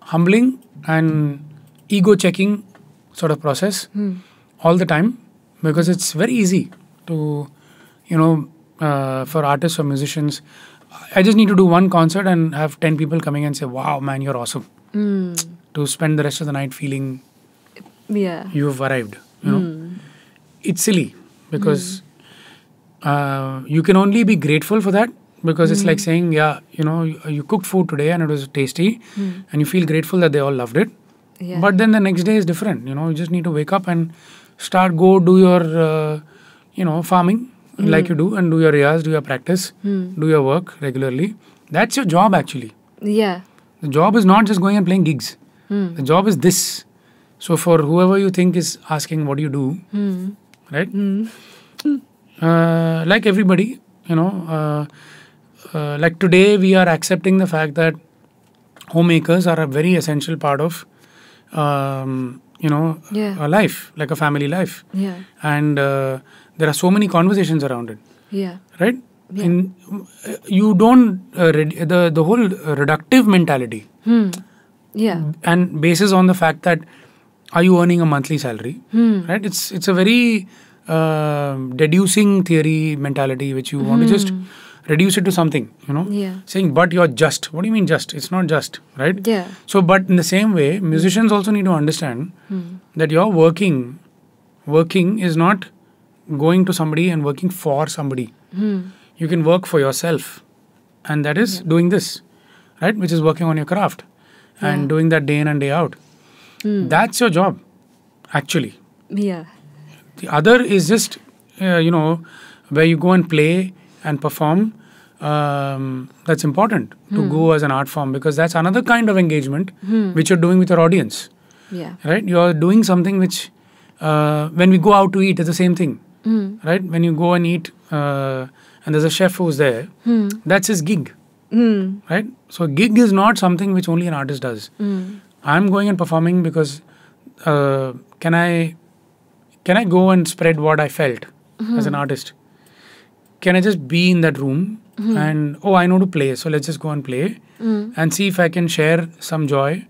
humbling and ego-checking sort of process all the time, because it's very easy to, for artists or musicians, I just need to do one concert and have 10 people coming and say, wow, man, you're awesome. To spend the rest of the night feeling you've arrived. It's silly because you can only be grateful for that, because it's like saying, you cooked food today and it was tasty and you feel grateful that they all loved it.
Yeah.
But then the next day is different. You just need to wake up and go do your, farming like you do, and do your riyaz, do your practice, do your work regularly. That's your job actually.
Yeah.
The job is not just going and playing gigs. The job is this. So for whoever you think is asking what do you do, right? Like everybody, like today we are accepting the fact that homemakers are a very essential part of, a life, like a family life.
Yeah.
And there are so many conversations around it.
Yeah.
Right?
Yeah.
You don't, the whole reductive mentality.
Yeah.
And basis on the fact that are you earning a monthly salary, right? It's a very deducing theory mentality which you want to just reduce it to something,
Yeah.
saying, but you're just. What do you mean just? It's not just, right?
Yeah.
So, but in the same way, musicians also need to understand that your working is not going to somebody and working for somebody. You can work for yourself, and that is doing this, right? Which is working on your craft and doing that day in and day out. That's your job, actually.
Yeah.
The other is just, where you go and play and perform. That's important to go as an art form, because that's another kind of engagement which you're doing with your audience.
Yeah.
Right? You're doing something which, when we go out to eat, it's the same thing. Right? When you go and eat and there's a chef who's there, that's his gig. Right? So gig is not something which only an artist does. I'm going and performing because can I go and spread what I felt as an artist? Can I just be in that room and, I know to play, so let's just go and play and see if I can share some joy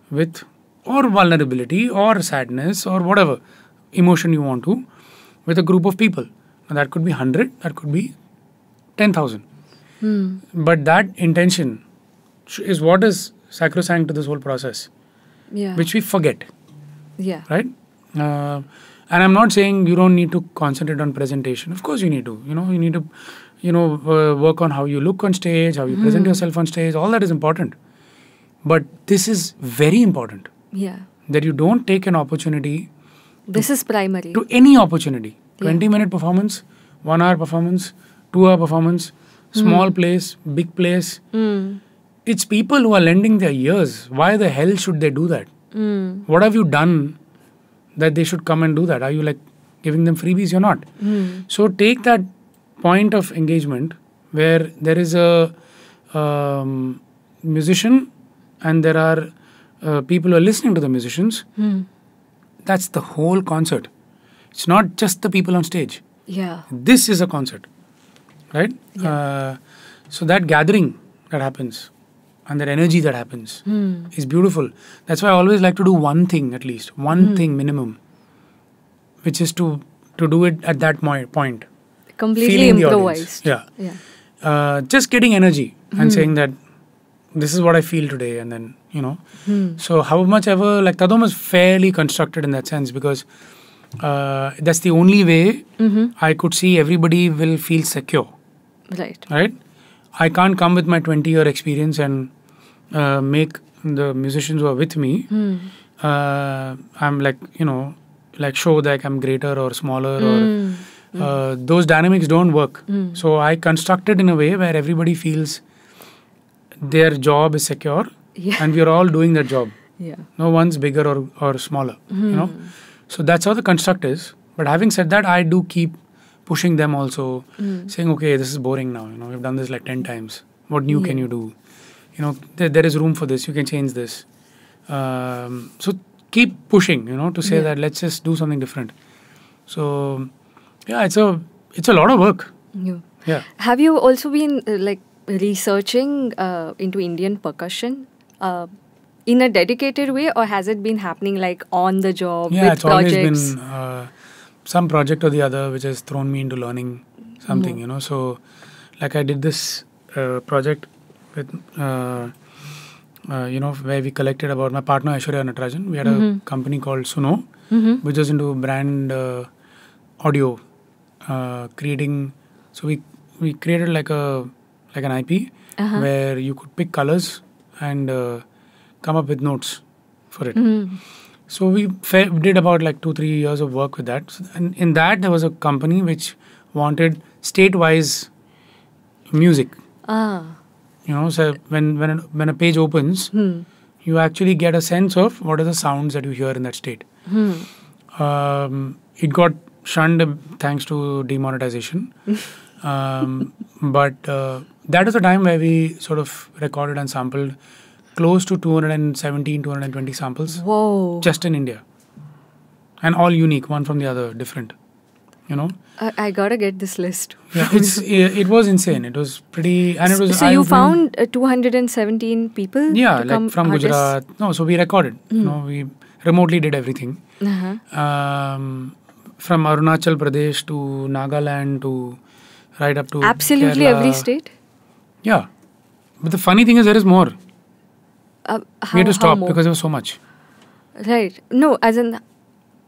with, or vulnerability or sadness or whatever emotion you want to, with a group of people. Now, that could be 100, that could be 10,000. But that intention is what is sacrosanct to this whole process, which we forget.
Yeah.
Right? And I'm not saying you don't need to concentrate on presentation. Of course you need to. You need to, work on how you look on stage, how you present yourself on stage. All that is important. But this is very important.
Yeah.
That you don't take an opportunity.
This is primary.
To any opportunity. 20-minute performance, 1 hour performance, 2 hour performance, small place, big place. It's people who are lending their ears. Why the hell should they do that? What have you done that they should come and do that? Are you like giving them freebies? You're not. So take that point of engagement where there is a musician and there are people who are listening to the musicians. That's the whole concert. It's not just the people on stage.
Yeah.
This is a concert. Right?
Yeah.
So that gathering that happens, and that energy that happens is beautiful. That's why I always like to do one thing at least, one thing minimum, which is to do it at that point.
Completely
Feeling the
improvised.
audience. Just getting energy and saying that this is what I feel today, and then, you know. So how much ever, like Tadom is fairly constructed in that sense, because that's the only way I could see everybody will feel secure. Right? I can't come with my 20-year experience and make the musicians who are with me, I'm like, you know, like show that I'm greater or smaller or those dynamics don't work. So I constructed in a way where everybody feels their job is secure and we are all doing that job. No one's bigger or smaller, you know. So that's how the construct is. But having said that, I do keep pushing them also, saying, okay, this is boring now. You know, we've done this like 10 times. What new can you do? You know, there is room for this. You can change this. So keep pushing, you know, to say that let's just do something different. So yeah, it's a lot of work. Yeah.
Have you also been like researching into Indian percussion in a dedicated way, or has it been happening like on the job with
it's
projects?
Always been some project or the other which has thrown me into learning something, you know. So like I did this project with you know, where we collected about my partner Aishwarya Natarajan. We had a company called Suno, which was into brand audio creating. So we created like an IP where you could pick colors and come up with notes for it. So we did about like 2-3 years of work with that. So, and in that there was a company which wanted state-wise music. You know, so when a page opens, you actually get a sense of what are the sounds that you hear in that state. It got shunned thanks to demonetization. But that is a time where we sort of recorded and sampled close to 217, 220 samples.
Whoa.
Just in India. And all unique, one from the other, different. You know?
I gotta get this list.
Yeah, it was insane. It was pretty, and it was.
So you found 217 people?
Yeah,
to
like
come
from
artists?
Gujarat. No, so we recorded. You know, we remotely did everything. From Arunachal Pradesh to Nagaland to right up to
Absolutely
Kerala.
every state?
Yeah, but the funny thing is there is more. We had to stop
more?
because there was so much.
Right. No, as in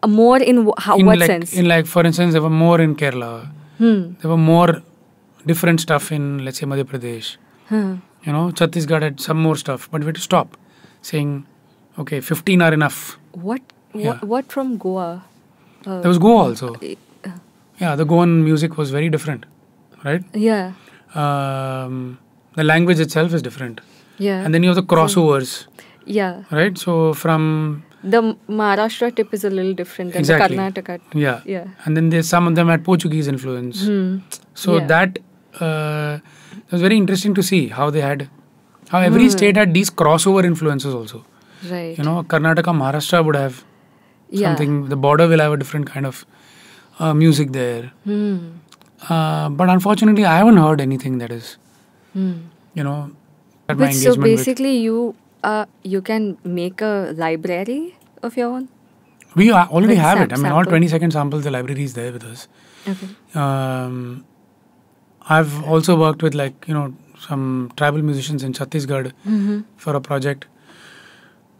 more in what sense?
In like, for instance, there were more in Kerala. There were more different stuff in, let's say, Madhya Pradesh. You know, Chhattisgarh had some more stuff, but we had to stop, saying, okay, 15 are enough.
What from Goa?
There was Goa also. Yeah, the Goan music was very different, right?
Yeah.
The language itself is different.
Yeah.
And then you have the crossovers.
Yeah.
Right? So from...
The Maharashtra tip is a little different than the Karnataka.
Yeah.
Yeah.
And then there's some of them had Portuguese influence. So that it was very interesting to see how they had... How every state had these crossover influences also.
Right.
You know, Karnataka, Maharashtra would have something... The border will have a different kind of music there. But unfortunately, I haven't heard anything that is... You know...
But so basically you can make a library of your own?
We already have it. I mean, all 20-second samples, the library is there with us.
Okay.
I've also worked with like, you know, some tribal musicians in Chhattisgarh for a project.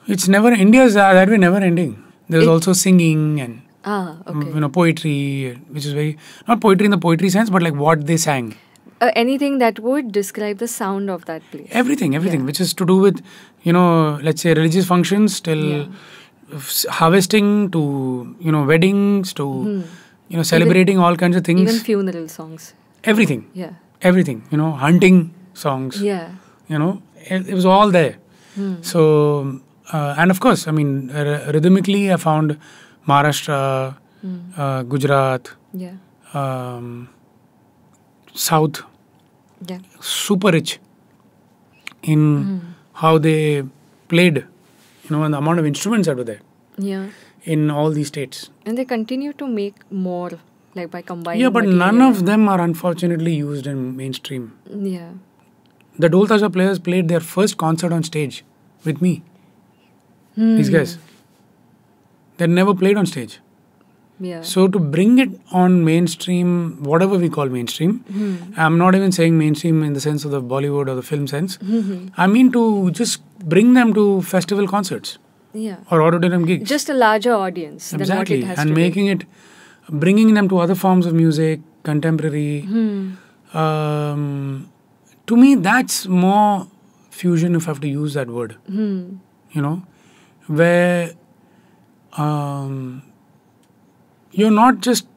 It's never, India's that way never ending. There's also singing and, you know, poetry, which is very, not poetry in the poetry sense, but like what they sang.
Anything that would describe the sound of that place.
Everything, which is to do with, you know, let's say religious functions till harvesting to, you know, weddings to, you know, celebrating all kinds of things.
Even funeral songs.
Everything.
Yeah.
Everything, you know, hunting songs.
Yeah.
You know, it was all there. So, and of course, I mean, rhythmically I found Maharashtra, Gujarat, South, super rich in how they played, you know, and the amount of instruments that were there.
Yeah.
In all these states.
And they continue to make more, like by combining.
Yeah, but none of them are unfortunately used in mainstream.
Yeah.
the Dhol Tasha players played their first concert on stage with me. These guys. They never played on stage.
Yeah.
So to bring it on mainstream, whatever we call mainstream, I'm not even saying mainstream in the sense of the Bollywood or the film sense. I mean to just bring them to festival concerts.
Yeah.
Or auditorium gigs.
Just a larger audience than what it has
and
to
making
be.
it, bringing them to other forms of music, contemporary. To me, that's more fusion, if I have to use that word. You know, where you're not just,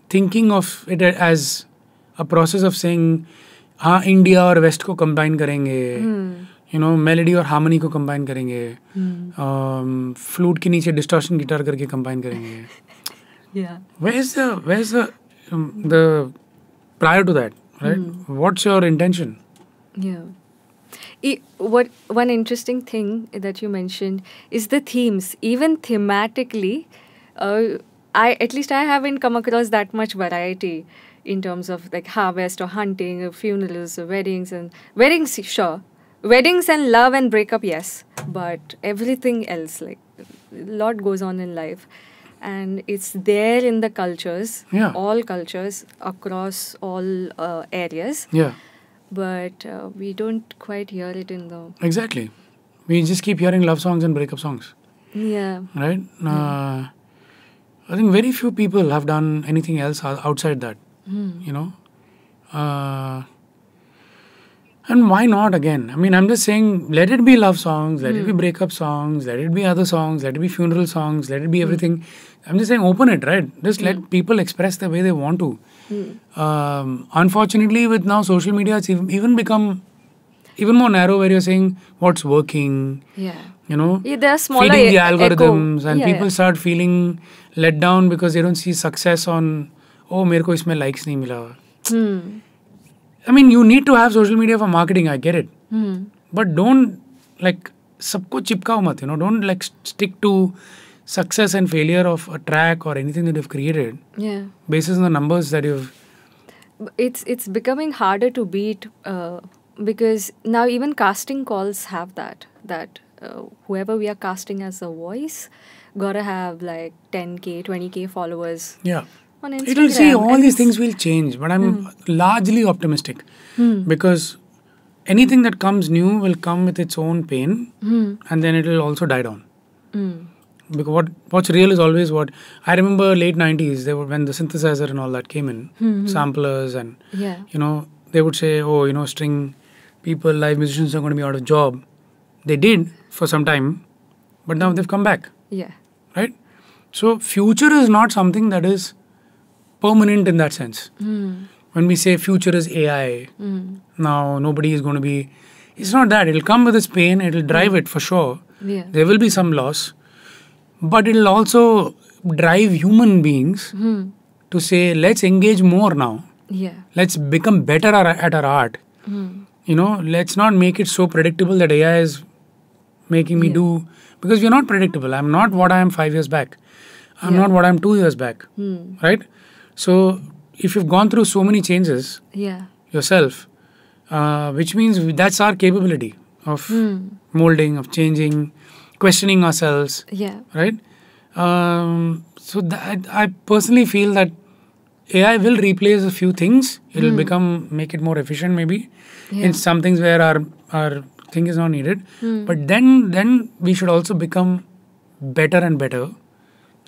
thinking of it as a process of saying, India or West ko combine karenge. Melody और harmony को combine करेंगे, flute के नीचे distortion guitar करके combine करेंगे. Where's the prior to that, right? What's your intention?
One interesting thing that you mentioned is the themes. Even thematically, at least I haven't come across that much variety in terms of like harvest or hunting, or funerals, or weddings, sure. Weddings and love and breakup, yes. But everything else, like a lot goes on in life. And it's there in the cultures, all cultures, across all areas.
Yeah.
But we don't quite hear it in the...
Exactly. We just keep hearing love songs and breakup songs.
Yeah.
Right? I think very few people have done anything else outside that. And why not again? I mean, I'm just saying, let it be love songs, let it be breakup songs, let it be other songs, let it be funeral songs, let it be everything. I'm just saying, open it, right? Just let people express the way they want to. Unfortunately, with now social media, it's even become even more narrow, where you're saying what's working.
Yeah.
There are smaller feeding the algorithms, and people start feeling let down because they don't see success on, मेरे को इसमें likes नहीं मिला. I mean, you need to have social media for marketing, I get it. But don't sabko chipkao mat, don't stick to success and failure of a track or anything that you've created.
Yeah.
Based on the numbers that you've...
It's becoming harder to beat because now even casting calls have that whoever we are casting as a voice gotta have like 10K, 20K followers.
Yeah.
On Instagram.
It'll see, all these things will change, but I'm largely optimistic because anything that comes new will come with its own pain and then it will also die down. Because what's real is always what... I remember late 90s, when the synthesizer and all that came in, samplers and, they would say, string people, live musicians are going to be out of job. They did for some time, but now they've come back.
Yeah.
Right? So future is not something that is permanent in that sense. When we say future is AI, now nobody is going to be... It's not that. It'll come with its pain. It'll drive it for sure.
Yeah.
There will be some loss. But it'll also drive human beings to say, let's engage more now.
Yeah.
Let's become better at our art. Let's not make it so predictable that AI is making me do... Because we're not predictable. I'm not what I am 5 years back. I'm not what I'm 2 years back. Right? So, if you've gone through so many changes yourself, which means that's our capability of molding, of changing, questioning ourselves.
Yeah.
Right? So, I personally feel that AI will replace a few things. It'll make it more efficient maybe in some things where our thing is not needed. But then we should also become better and better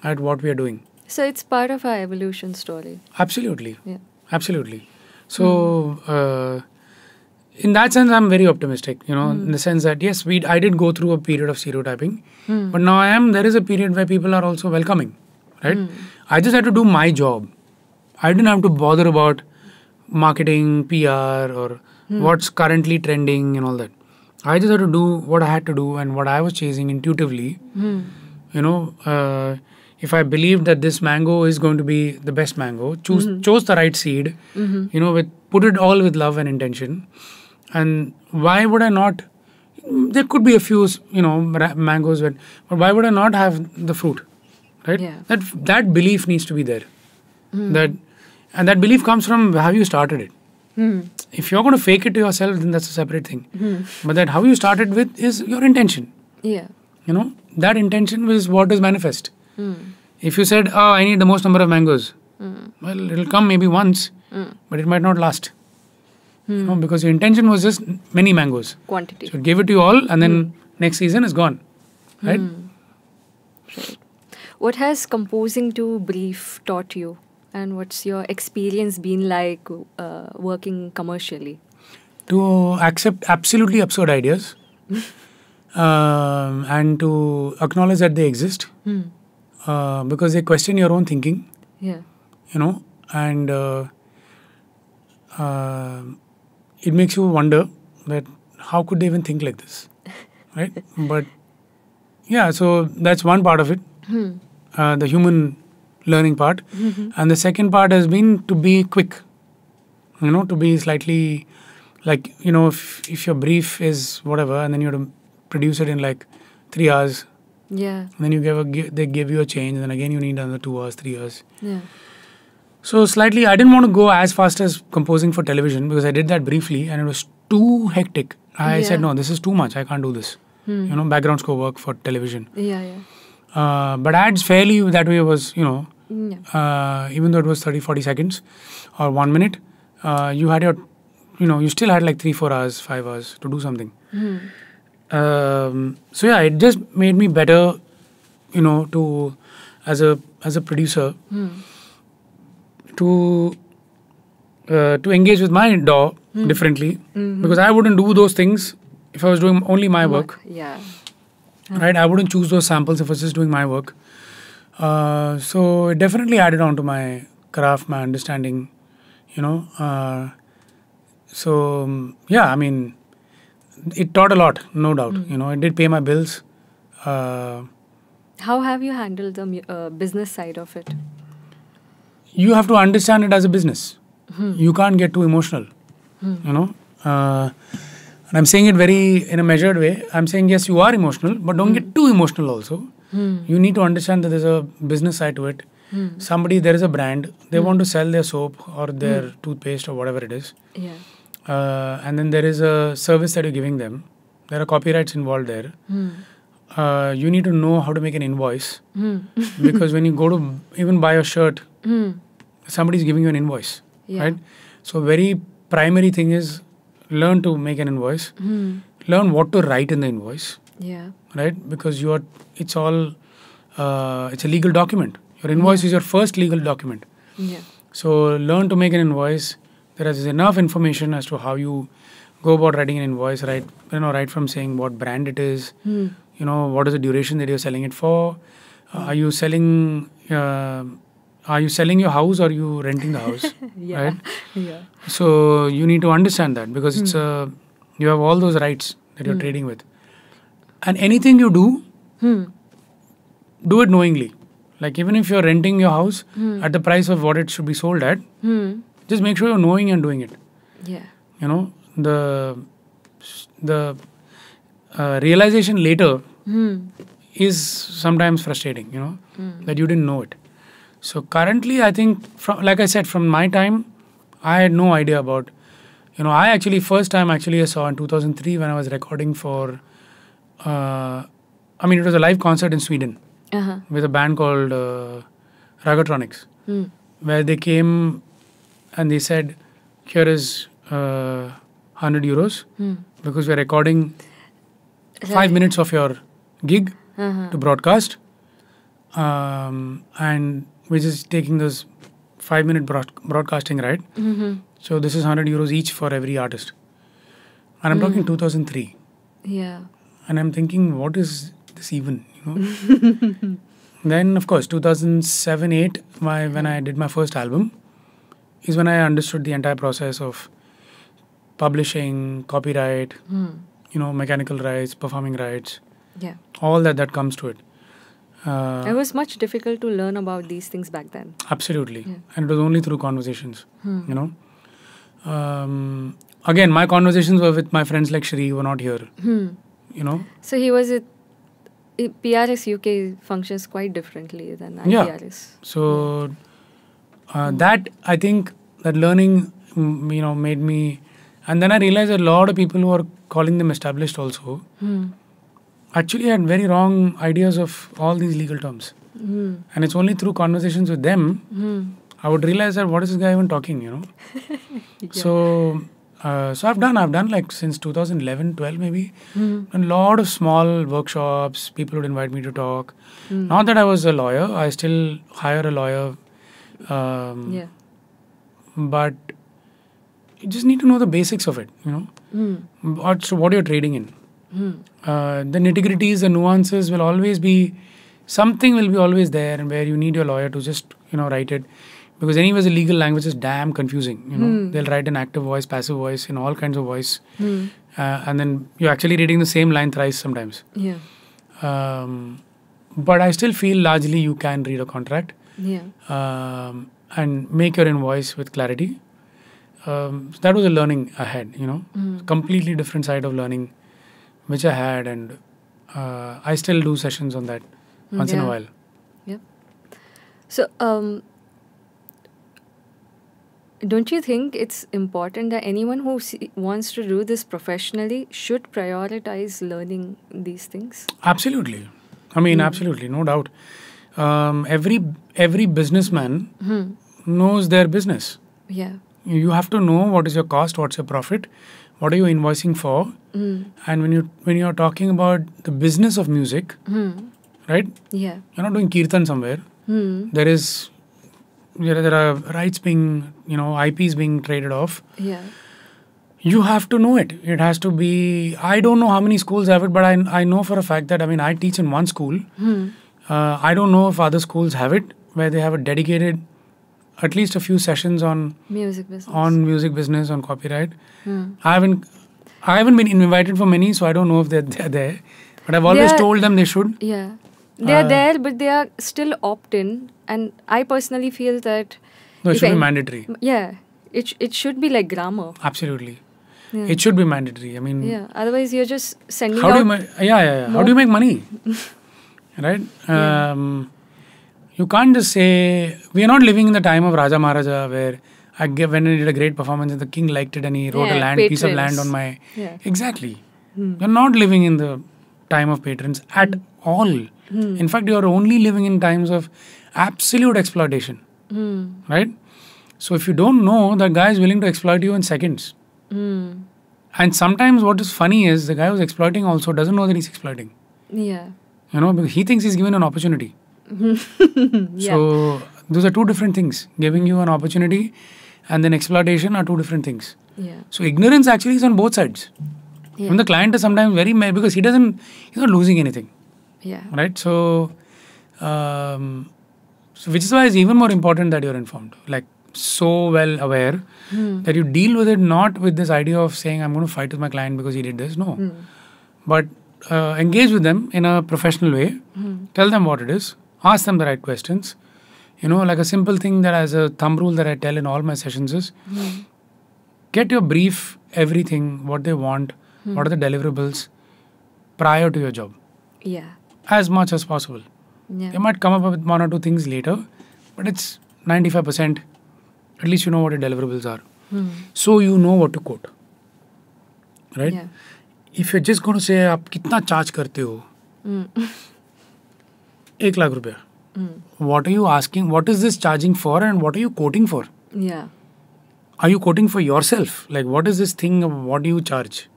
at what we are doing.
So it's part of our evolution story.
Absolutely.
Yeah.
Absolutely. So, in that sense, I'm very optimistic, in the sense that, yes, I did go through a period of stereotyping, but now there is a period where people are also welcoming, right? I just had to do my job. I didn't have to bother about marketing, PR, or what's currently trending and all that. I just had to do what I had to do and what I was chasing intuitively. If I believed that this mango is going to be the best mango, chose the right seed, put it all with love and intention. And why would I not? There could be a few, mangoes, but why would I not have the fruit, right?
Yeah.
That belief needs to be there. And that belief comes from, have you started it? If you're going to fake it to yourself, then that's a separate thing. But that how you started with is your intention.
Yeah.
That intention is what is manifest. If you said, oh, I need the most number of mangoes, well, it'll come maybe once, but it might not last. Because your intention was just many mangoes.
Quantity.
So it gave it to you all, and then next season is gone. Right?
Right. What has composing to brief taught you? And what's your experience been like working commercially?
To accept absolutely absurd ideas and to acknowledge that they exist because they question your own thinking.
Yeah.
And it makes you wonder that how could they even think like this, right? But yeah, so that's one part of it, the human learning part. And the second part has been to be quick, to be slightly like, if your brief is whatever and then you have to produce it in like 3 hours.
Yeah.
And then they give you a change and then again you need another 2 hours, 3 hours.
Yeah.
So slightly, I didn't want to go as fast as composing for television because I did that briefly and it was too hectic. I said, no, this is too much. I can't do this. Background score work for television.
Yeah.
But ads fairly that way was, even though it was 30-40 seconds or 1 minute, you had your, you still had like 3-4 hours, 5 hours to do something. So yeah, it just made me better, to as a producer to engage with my DAW differently because I wouldn't do those things if I was doing only my work.
Yeah.
Right, I wouldn't choose those samples if I was just doing my work. So it definitely added on to my craft, my understanding, So yeah, I mean, it taught a lot, no doubt. It did pay my bills.
How have you handled the business side of it?
You have to understand it as a business. You can't get too emotional, And I'm saying it very in a measured way. I'm saying, yes, you are emotional, but don't get too emotional also. You need to understand that there's a business side to it. There is a brand. They want to sell their soap or their toothpaste or whatever it is.
Yeah.
And then there is a service that you're giving them. There are copyrights involved there. You need to know how to make an invoice. Because when you go to even buy a shirt, somebody's giving you an invoice. Right? So very primary thing is learn to make an invoice. Learn what to write in the invoice.
Yeah.
Right? Because it's a legal document. Your invoice is your first legal document.
Yeah.
So learn to make an invoice. There is enough information as to how you go about writing an invoice, right? Right from saying what brand it is, what is the duration that you're selling it for. Are you selling your house or are you renting the house? Right?
Yeah.
So you need to understand that because it's you have all those rights that you're trading with. And anything you do, do it knowingly. Like even if you're renting your house at the price of what it should be sold at, just make sure you're knowing and doing it.
Yeah.
The realization later is sometimes frustrating, that you didn't know it. So currently, I think, like I said, from my time, I had no idea about, first time I saw in 2003 when I was recording for, it was a live concert in Sweden with a band called Ragatronics, where they came and they said, here is 100 euros because we're recording 5 minutes of your gig to broadcast. And we're just taking this 5-minute broadcasting right. So this is 100 euros each for every artist. And I'm talking 2003.
Yeah.
And I'm thinking, what is this even? Then, of course, 2007-8, when I did my first album, is when I understood the entire process of publishing, copyright, mechanical rights, performing rights, all that comes to it.
It was much difficult to learn about these things back then.
Absolutely. Yeah. And it was only through conversations, Again, my conversations were with my friends like Shri, who were not here,
So he was at PRS UK functions quite differently than IPRS.
So that, I think, that learning made me. And then I realized a lot of people who are calling them established also actually had very wrong ideas of all these legal terms. And it's only through conversations with them I would realize that what is this guy even talking,
Yeah.
So I've done like since 2011, 12 maybe, a lot of small workshops. People would invite me to talk. Not that I was a lawyer. I still hire a lawyer. But you just need to know the basics of it, what you're trading in. The nitty-gritties, the nuances will always be, something will be always there, and where you need your lawyer to just, write it. Because anyways, the legal language is damn confusing. They'll write an active voice, passive voice, in all kinds of voice. And then you're actually reading the same line thrice sometimes.
Yeah.
But I still feel largely you can read a contract.
Yeah.
And make your invoice with clarity. That was a learning I had, completely different side of learning, which I had, and I still do sessions on that once in a while.
Yeah. So, don't you think it's important that anyone who wants to do this professionally should prioritize learning these things?
Absolutely. I mean, absolutely, no doubt. Every businessman knows their business.
Yeah.
You have to know what is your cost, what's your profit, what are you invoicing for, and when you're talking about the business of music, right?
Yeah.
You're not doing kirtan somewhere. There are rights being, IPs being traded off.
Yeah.
You have to know it. It has to be. I don't know how many schools have it, but I know for a fact that I teach in one school. I don't know if other schools have it, where they have a dedicated, at least a few sessions on
music business,
on copyright. I haven't been invited for many, so I don't know if they're there. But I've always told them they should.
Yeah, they're there, but they are still opt-in, and I personally feel that
it should be mandatory.
Yeah, it should be like grammar.
Absolutely,
yeah.
It should be mandatory.
Yeah. Otherwise, you're just sending
How do you make money? Right? You can't just say, we are not living in the time of Raja Maharaja where when I did a great performance and the king liked it and he wrote a piece of land on my...
Yeah.
Exactly. You're not living in the time of patrons at all. In fact, you're only living in times of absolute exploitation. Right? So if you don't know, that guy is willing to exploit you in seconds. And sometimes what is funny is the guy who's exploiting also doesn't know that he's exploiting.
Yeah.
Because he thinks he's given an opportunity. So those are two different things. Giving you an opportunity and then exploitation are two different things.
Yeah.
So ignorance actually is on both sides.
Yeah.
And the client is sometimes very mad because he's not losing anything.
Yeah.
Right? So which is why it's even more important that you're informed. Like so well aware that you deal with it not with this idea of saying I'm going to fight with my client because he did this. No. But engage with them in a professional way. Tell them what it is. Ask them the right questions. Like a simple thing that as a thumb rule that I tell in all my sessions is get your brief, everything, what they want, what are the deliverables prior to your job.
Yeah.
As much as possible.
Yeah.
They might come up with one or two things later, but it's 95%. At least you know what your deliverables are. So you know what to quote. Right?
Yeah.
If you're just going to say, आप कितना charge करते हो? 1 lakh रुपया. What are you asking? What is this charging for and what are you quoting for?
Yeah.
Are you quoting for yourself? Like, what is this thing? What do you charge?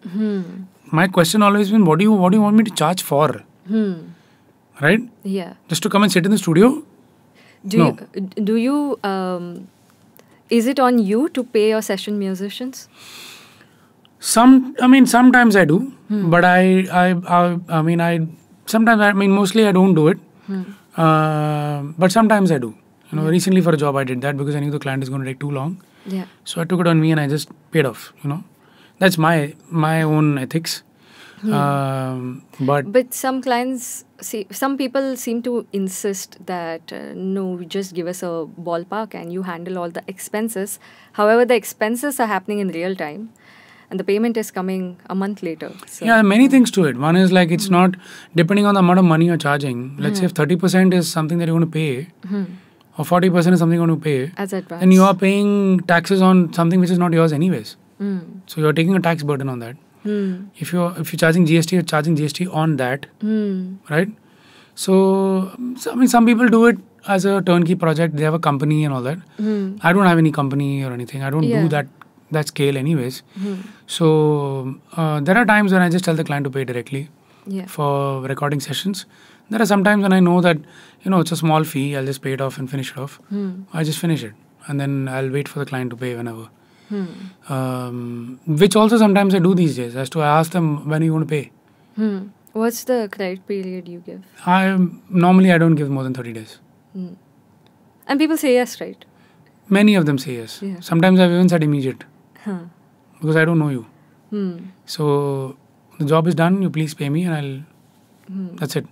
My question always been, what do you want me to charge for? Right?
Yeah.
Just to come and sit in the studio?
Do you is it on you to pay your session musicians?
Sometimes I do, but mostly I don't do it. But sometimes I do. Recently for a job I did that because I knew the client is going to take too long.
Yeah.
So I took it on me and I just paid off. That's my own ethics. But
some clients, some people seem to insist that no, just give us a ballpark and you handle all the expenses. However, the expenses are happening in real time and the payment is coming a month later. So.
Yeah, many things to it. One is like it's not depending on the amount of money you're charging. Let's say if 30% is something that you're going to pay or 40% is something you want to pay,
as advance,
then you are paying taxes on something which is not yours anyways. So you're taking a tax burden on that. If you're charging GST, you're charging GST on that, right? So I mean, some people do it as a turnkey project. They have a company and all that. I don't have any company or anything. I don't do that scale anyways. So there are times when I just tell the client to pay directly for recording sessions. There are some times when I know that, it's a small fee. I'll just pay it off and finish it off. I just finish it. And then I'll wait for the client to pay whenever. Which also sometimes I do these days. As to I ask them, when you want to pay?
What's the credit period you give?
Normally I don't give more than 30 days.
And people say yes, right?
Many of them say yes.
Yeah.
Sometimes I've even said immediate. Because I don't know you. So the job is done, you please pay me and I'll... That's it.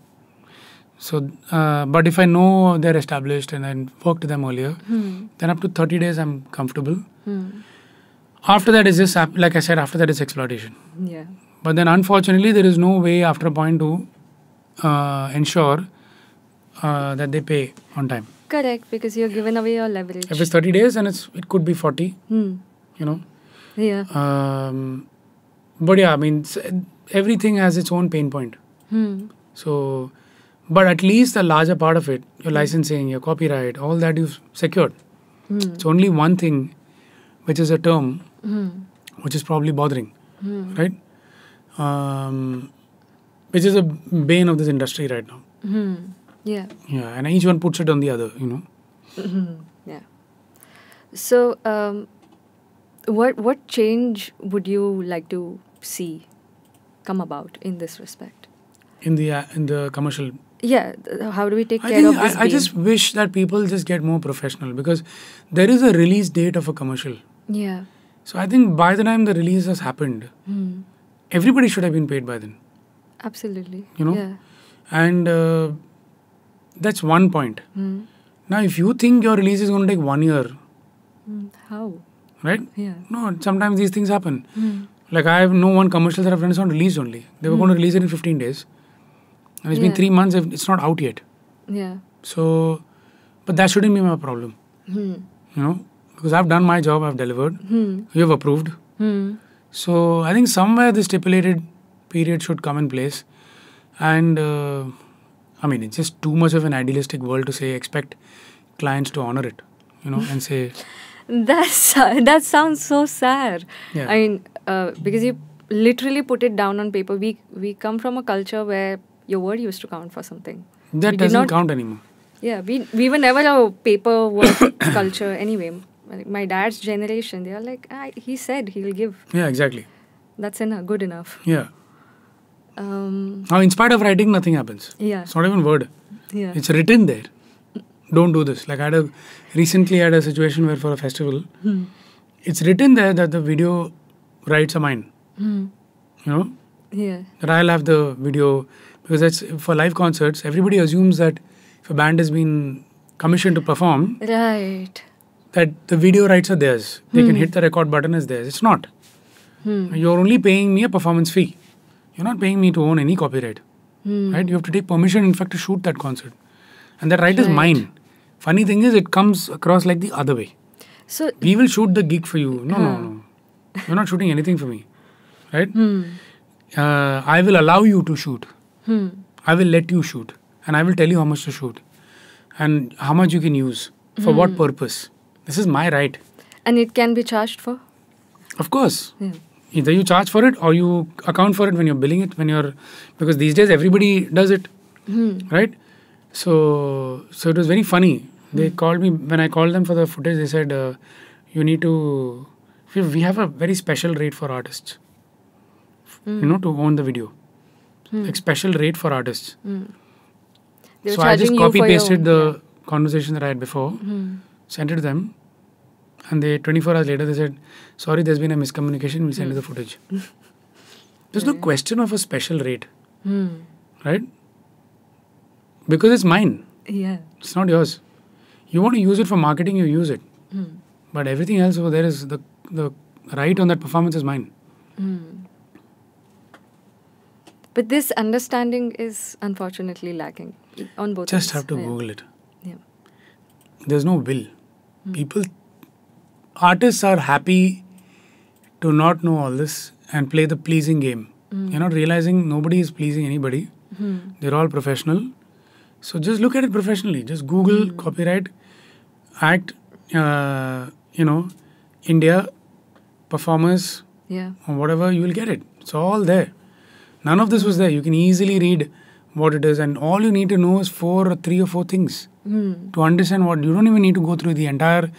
So, but if I know they're established and I worked with them earlier, then up to 30 days I'm comfortable. After that is just, like I said, after that is exploitation.
Yeah.
But then unfortunately there is no way after a point to ensure that they pay on time.
Correct, because you're giving away your leverage.
If it's 30 days, then it could be 40,
Yeah.
But yeah, I mean, everything has its own pain point. So, but at least the larger part of it, your licensing, your copyright, all that you've secured. It's only one thing, which is a term, which is probably bothering, right? Which is a bane of this industry right now.
Yeah.
Yeah, and each one puts it on the other,
Yeah. So, what change would you like to see come about in this respect?
In the commercial.
Yeah. How do we take care of this?
I just wish that people just get more professional, because there is a release date of a commercial.
Yeah.
So I think by the time the release has happened, everybody should have been paid by then.
Absolutely.
Yeah. And that's one point. Now, if you think your release is going to take 1 year,
how?
Right?
Yeah.
No, sometimes these things happen. Like I have no one commercial that I've done is on release only. They were going to release it in 15 days. And it's been 3 months, it's not out yet.
Yeah.
So, but that shouldn't be my problem. Because I've done my job, I've delivered. You have approved. So, I think somewhere the stipulated period should come in place. And, I mean, it's just too much of an idealistic world to say, expect clients to honor it, and say...
That sounds so sad.
Yeah.
I mean, because you literally put it down on paper. We come from a culture where your word used to count for something.
That doesn't count anymore.
Yeah, we were never a paperwork culture anyway. Like my dad's generation, they are like, he said he'll give.
Yeah, exactly.
That's good enough.
Yeah. Now, in spite of writing, nothing happens.
Yeah.
It's not even word.
Yeah.
It's written there. Don't do this. Like recently I had a situation where for a festival, it's written there that the video rights are mine.
Yeah.
That I'll have the video, because that's for live concerts. Everybody assumes that if a band has been commissioned to perform,
right,
that the video rights are theirs. They can hit the record button as theirs. It's not. You're only paying me a performance fee. You're not paying me to own any copyright. Right? You have to take permission, in fact, to shoot that concert. And that right is mine. Funny thing is, it comes across like the other way.
So
we will shoot the gig for you. No. You're not shooting anything for me. Right? I will allow you to shoot. I will let you shoot. And I will tell you how much to shoot. And how much you can use. For what purpose. This is my right.
And it can be charged for?
Of course.
Yeah.
Either you charge for it or you account for it when you're billing it. Because these days everybody does it. Right? So it was very funny. They called me, when I called them for the footage, they said, you need to, we have a very special rate for artists, to own the video. Like special rate for artists. So I just copy-pasted the conversation that I had before, sent it to them, and 24 hours later they said, sorry, there's been a miscommunication, we'll send you the footage. There's no question of a special rate, right? Because it's mine.
Yeah.
It's not yours. You want to use it for marketing, you use it. But everything else over there is the right on that performance is mine.
But this understanding is unfortunately lacking on both
Just
ends.
have to Google it.
Yeah.
there's no will. Artists are happy to not know all this and play the pleasing game. You're not realizing nobody is pleasing anybody. They're all professional. So just look at it professionally. Just Google copyright, act, India, performers, or whatever, you will get it. It's all there. None of this was there. You can easily read what it is, and all you need to know is 3 or 4 things to understand what. You don't even need to go through the entire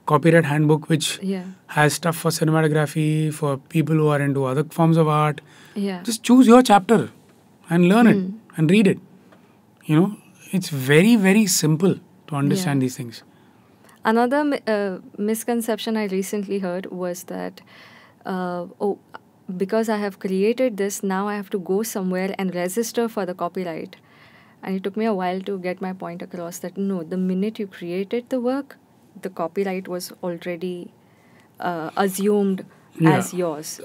copyright handbook, which has stuff for cinematography, for people who are into other forms of art. Just choose your chapter and learn it and read it. It's very, very simple to understand these things.
Another misconception I recently heard was that, because I have created this, now I have to go somewhere and register for the copyright. And it took me a while to get my point across that no, the minute you created the work, the copyright was already assumed as yours.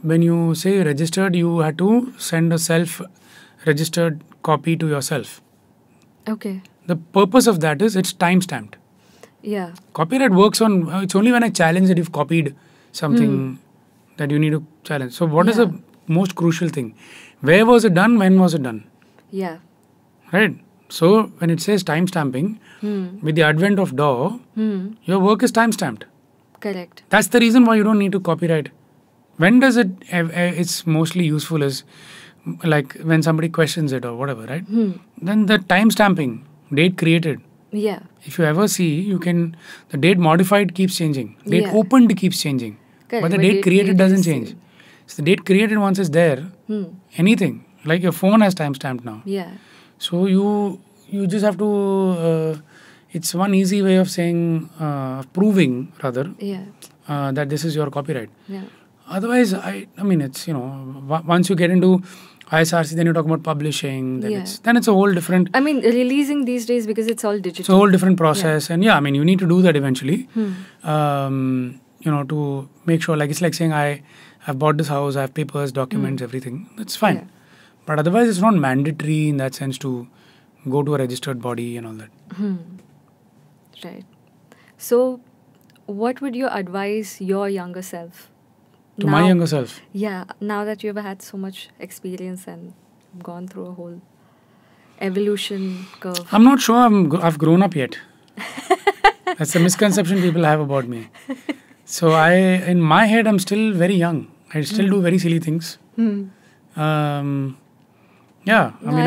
When you say registered, you had to send a self-registered copy to yourself.
Okay.
The purpose of that is it's time-stamped.
Yeah.
Copyright works on, it's only when I challenge that you've copied something that you need to challenge. So what is the most crucial thing? Where was it done? When was it done?
Yeah.
Right? So when it says time-stamping, with the advent of DAW, your work is time-stamped.
Correct.
That's the reason why you don't need to copyright. When does it's mostly useful is like when somebody questions it or whatever, right? Then the time-stamping, date created.
Yeah.
If you ever see, the date modified keeps changing. Date opened keeps changing.
Correct.
But the date created doesn't change. So the date created once is there, anything. Like your phone has timestamped now.
Yeah.
So you just have to, it's one easy way of saying, proving rather, that this is your copyright.
Yeah.
Otherwise, I mean, it's, once you get into hierarchies, then you talk about publishing, then it's a whole different...
I mean, releasing these days because it's all digital.
It's a whole different process. And I mean, you need to do that eventually. To make sure, like, it's like saying I've bought this house, I have papers, documents, everything. That's fine. Yeah. But otherwise, it's not mandatory in that sense to go to a registered body and all that.
Right. So, what would you advise your younger self?
To my younger self?
Yeah, now that you've had so much experience and gone through a whole evolution curve.
I'm not sure I've grown up yet. That's a misconception people have about me. So in my head, I'm still very young. I still do very silly things.
I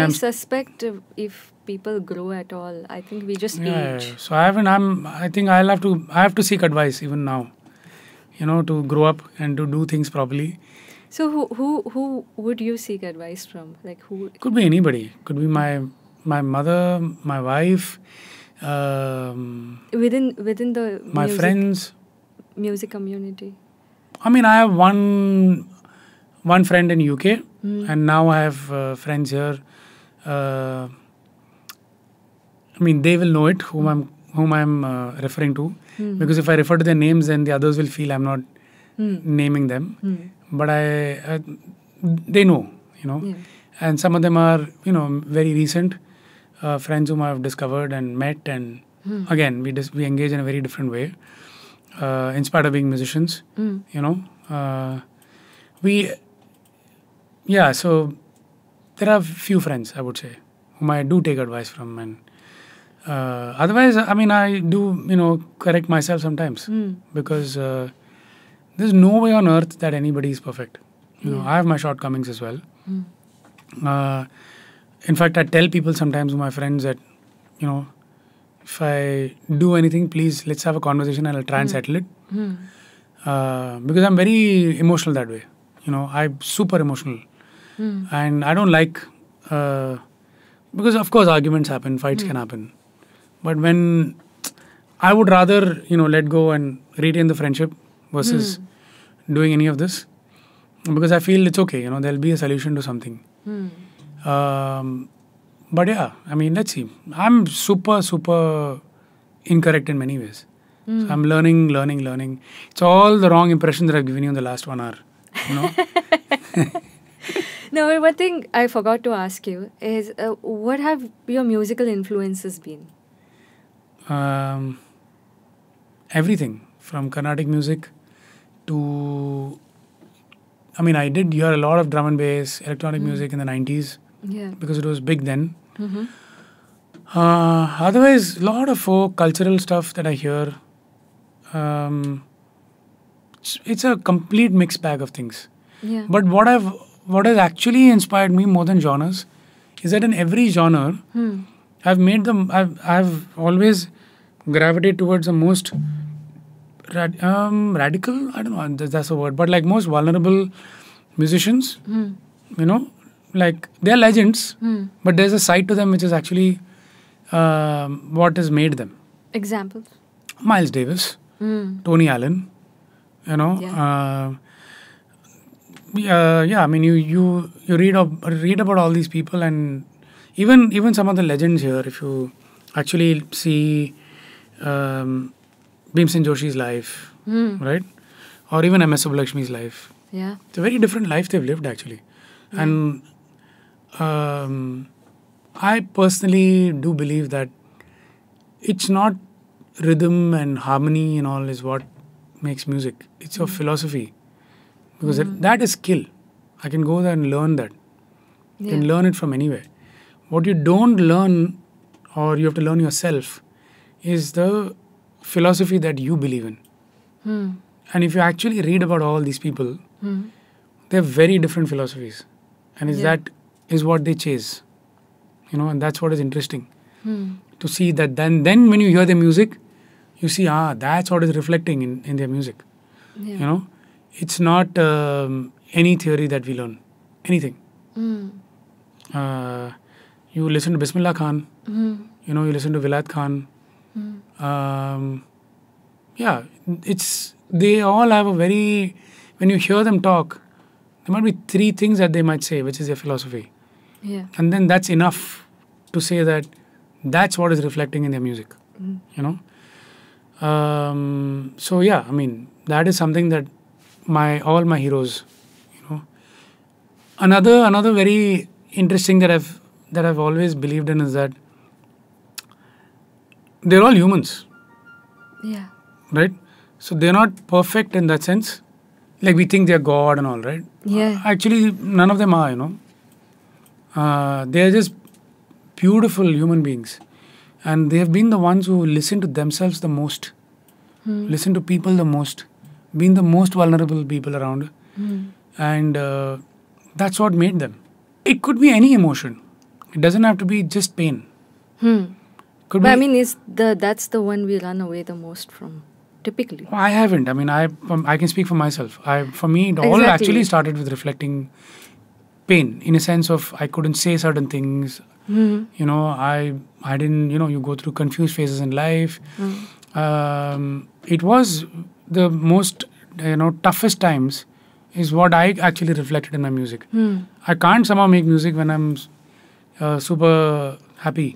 suspect if people grow at all, I think we just age.
So I think I have to seek advice even now. To grow up and to do things properly.
So who would you seek advice from? Like who?
Could be anybody. Could be my mother, my wife.
Within the
my friends.
Music community.
I mean, I have one friend in UK, and now I have friends here. I mean, they will know it whom I'm referring to. Because if I refer to their names, then the others will feel I'm not naming them. But they know, And some of them are, very recent friends whom I've discovered and met. And again, we engage in a very different way. In spite of being musicians, so there are few friends, I would say, whom I do take advice from. And otherwise, I mean, I do, correct myself sometimes because there's no way on earth that anybody is perfect. I have my shortcomings as well. In fact, I tell people sometimes, my friends, that, if I do anything, please, let's have a conversation and I'll try and settle it. Because I'm very emotional that way. I'm super emotional. And I don't like... because, of course, arguments happen, fights can happen. But when I would rather, let go and retain the friendship versus doing any of this, because I feel it's okay, there'll be a solution to something. But I mean, let's see. I'm super, super incorrect in many ways. So I'm learning. It's all the wrong impression that I've given you in the last 1 hour,
No, one thing I forgot to ask you is, what have your musical influences been?
um, everything from Carnatic music to, I mean, I did hear a lot of drum and bass, electronic music in the 90s because it was big then. Otherwise, a lot of folk, cultural stuff that I hear. It's a complete mixed bag of things. But what has actually inspired me more than genres is that in every genre, I've always gravitated towards the most radical. I don't know that's a word, but like most vulnerable musicians. You know, like they're legends, but there's a side to them which is actually what has made them.
Examples?
Miles Davis, Tony Allen. You know, I mean, you read about all these people, and even some of the legends here. If you actually see Bhimsen Joshi's life, right, or even MS Subbulakshmi's life, it's a very different life they've lived actually, and I personally do believe that it's not rhythm and harmony and all is what makes music. It's your philosophy, because that is skill. I can go there and learn that. You can learn it from anywhere. What you don't learn, or you have to learn yourself, is the philosophy that you believe in. And if you actually read about all these people, they have very different philosophies, and that is what they chase. You know, and that's what is interesting to see that. Then when you hear their music, you see, that's what is reflecting in their music. You know, it's not any theory that we learn, anything. You listen to Bismillah Khan, you know, you listen to Vilayat Khan. They all have a very, when you hear them talk, there might be 3 things that they might say, which is their philosophy. And then that's enough to say that that's what is reflecting in their music, you know. So yeah, I mean, that is something that all my heroes, you know. Another very interesting that I've always believed in is that they're all humans. Right? So they're not perfect in that sense. Like we think they're God and all, right? Actually, none of them are, you know. They're just beautiful human beings. And they have been the ones who listen to themselves the most, listen to people the most, been the most vulnerable people around. And that's what made them. It could be any emotion. It doesn't have to be just pain.
But I mean, that's the one we run away the most from, typically.
I haven't. I mean, I can speak for myself. For me, it all actually started with reflecting pain, in a sense of I couldn't say certain things. You know, I didn't, you know, you go through confused phases in life. It was the most, you know, toughest times is what I actually reflected in my music. I can't somehow make music when I'm super happy.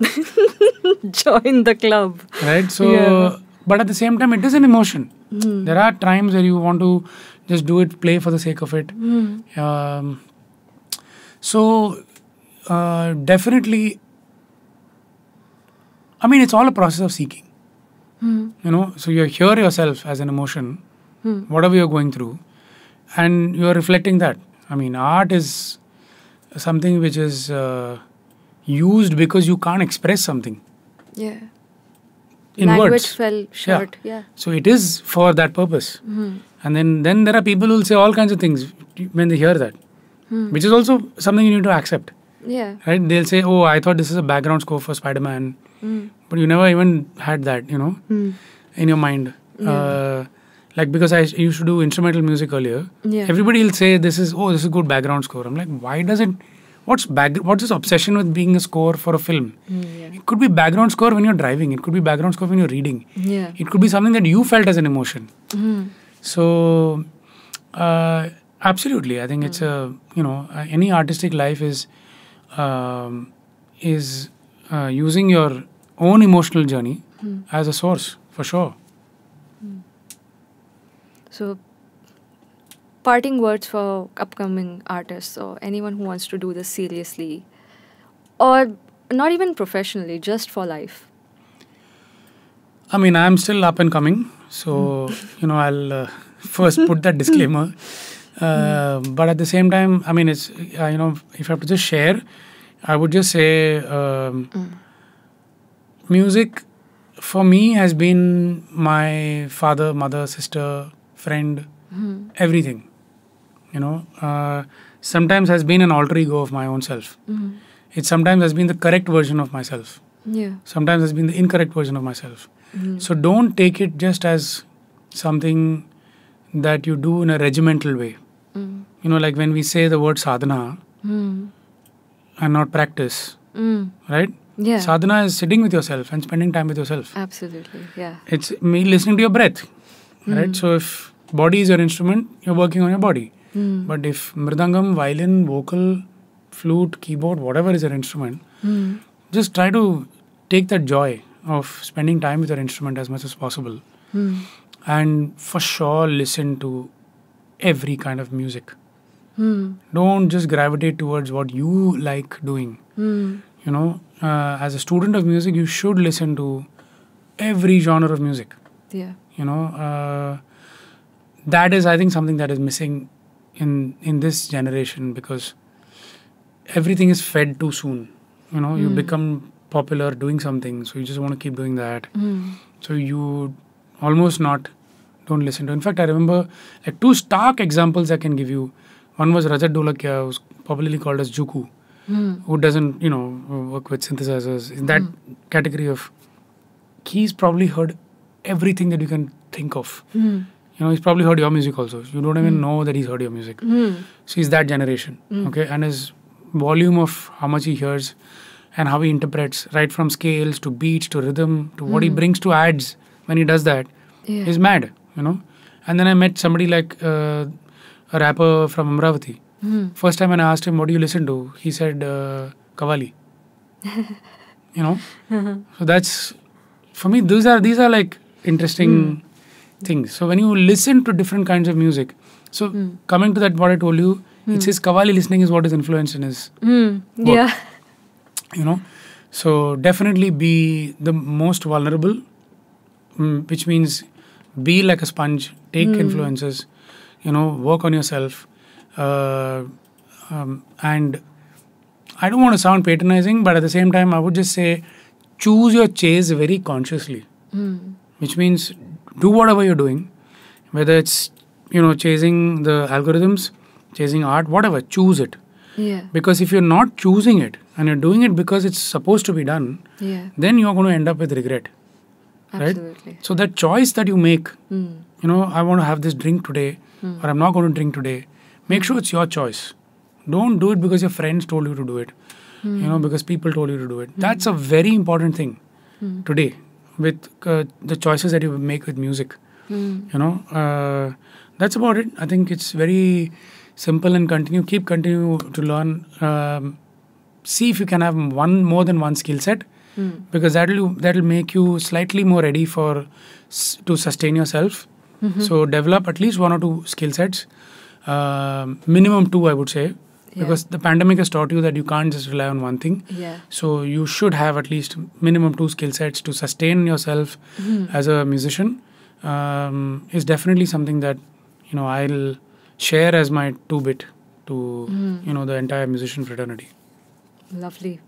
Join the club.
Right? So, but at the same time, it is an emotion. There are times where you want to just do it, play for the sake of it. Definitely, I mean, it's all a process of seeking. You know, so you hear yourself as an emotion, whatever you're going through, and you're reflecting that. I mean, art is something which is used because you can't express something. In
Language
words.
fell short.
So it is for that purpose. And then there are people who will say all kinds of things when they hear that, which is also something you need to accept. Right? They'll say, oh, I thought this is a background score for Spider-Man. But you never even had that, you know, in your mind. Like, because I used to do instrumental music earlier, everybody will say this is a good background score. I'm like, why does it... What's this obsession with being a score for a film? It could be background score when you're driving. It could be background score when you're reading. It could be something that you felt as an emotion. So, absolutely, I think it's any artistic life is using your own emotional journey as a source, for sure.
So, parting words for upcoming artists or anyone who wants to do this seriously, or not even professionally, just for life.
I mean, I'm still up and coming. So, I'll first put that disclaimer. But at the same time, I mean, it's, if I have to just share, I would just say music for me has been my father, mother, sister, friend, everything. Sometimes has been an alter ego of my own self. It sometimes has been the correct version of myself.
Yeah.
Sometimes has been the incorrect version of myself. So don't take it just as something that you do in a regimental way. Like when we say the word sadhana and not practice, right?
Yeah.
Sadhana is sitting with yourself and spending time with yourself.
Absolutely, yeah.
It's me listening to your breath, right? So if body is your instrument, you're working on your body. But if mridangam, violin, vocal, flute, keyboard, whatever is your instrument, just try to take that joy of spending time with your instrument as much as possible. And for sure, listen to every kind of music. Don't just gravitate towards what you like doing. As a student of music, you should listen to every genre of music.
Yeah.
That is, I think, something that is missing in this generation, because everything is fed too soon. You become popular doing something, so you just want to keep doing that. So you almost don't listen to. In fact, I remember like two stark examples I can give you. One was Rajat Dolakia, who's popularly called as Juku, who doesn't, work with synthesizers. In that category of, he's probably heard everything that you can think of. He's probably heard your music also. You don't even know that he's heard your music. So he's that generation, okay? And his volume of how much he hears and how he interprets, right from scales to beats to rhythm to what he brings to ads when he does that, is mad, And then I met somebody like a rapper from Amravati. First time when I asked him, what do you listen to? He said, Qawwali. So that's, for me, these are like interesting things. So when you listen to different kinds of music, so coming to that, what I told you, it's his Qawwali listening is what is influenced in his work.
Yeah.
So definitely be the most vulnerable, which means be like a sponge, take influences, work on yourself. And I don't want to sound patronizing, but at the same time, I would just say choose your chase very consciously, which means do whatever you're doing, whether it's, chasing the algorithms, chasing art, whatever, choose it.
Yeah.
Because if you're not choosing it and you're doing it because it's supposed to be done, then you're going to end up with regret.
Absolutely.
Right? So that choice that you make, I want to have this drink today or I'm not going to drink today, make sure it's your choice. Don't do it because your friends told you to do it, because people told you to do it. That's a very important thing today with the choices that you make with music. That's about it. I think it's very simple and continue to learn. See if you can have more than one skill set, because that'll make you slightly more ready to sustain yourself. So develop at least one or two skill sets, minimum two, I would say, because the pandemic has taught you that you can't just rely on one thing. So you should have at least minimum two skill sets to sustain yourself as a musician. Is definitely something that I'll share as my 2-bit to the entire musician fraternity.
Lovely.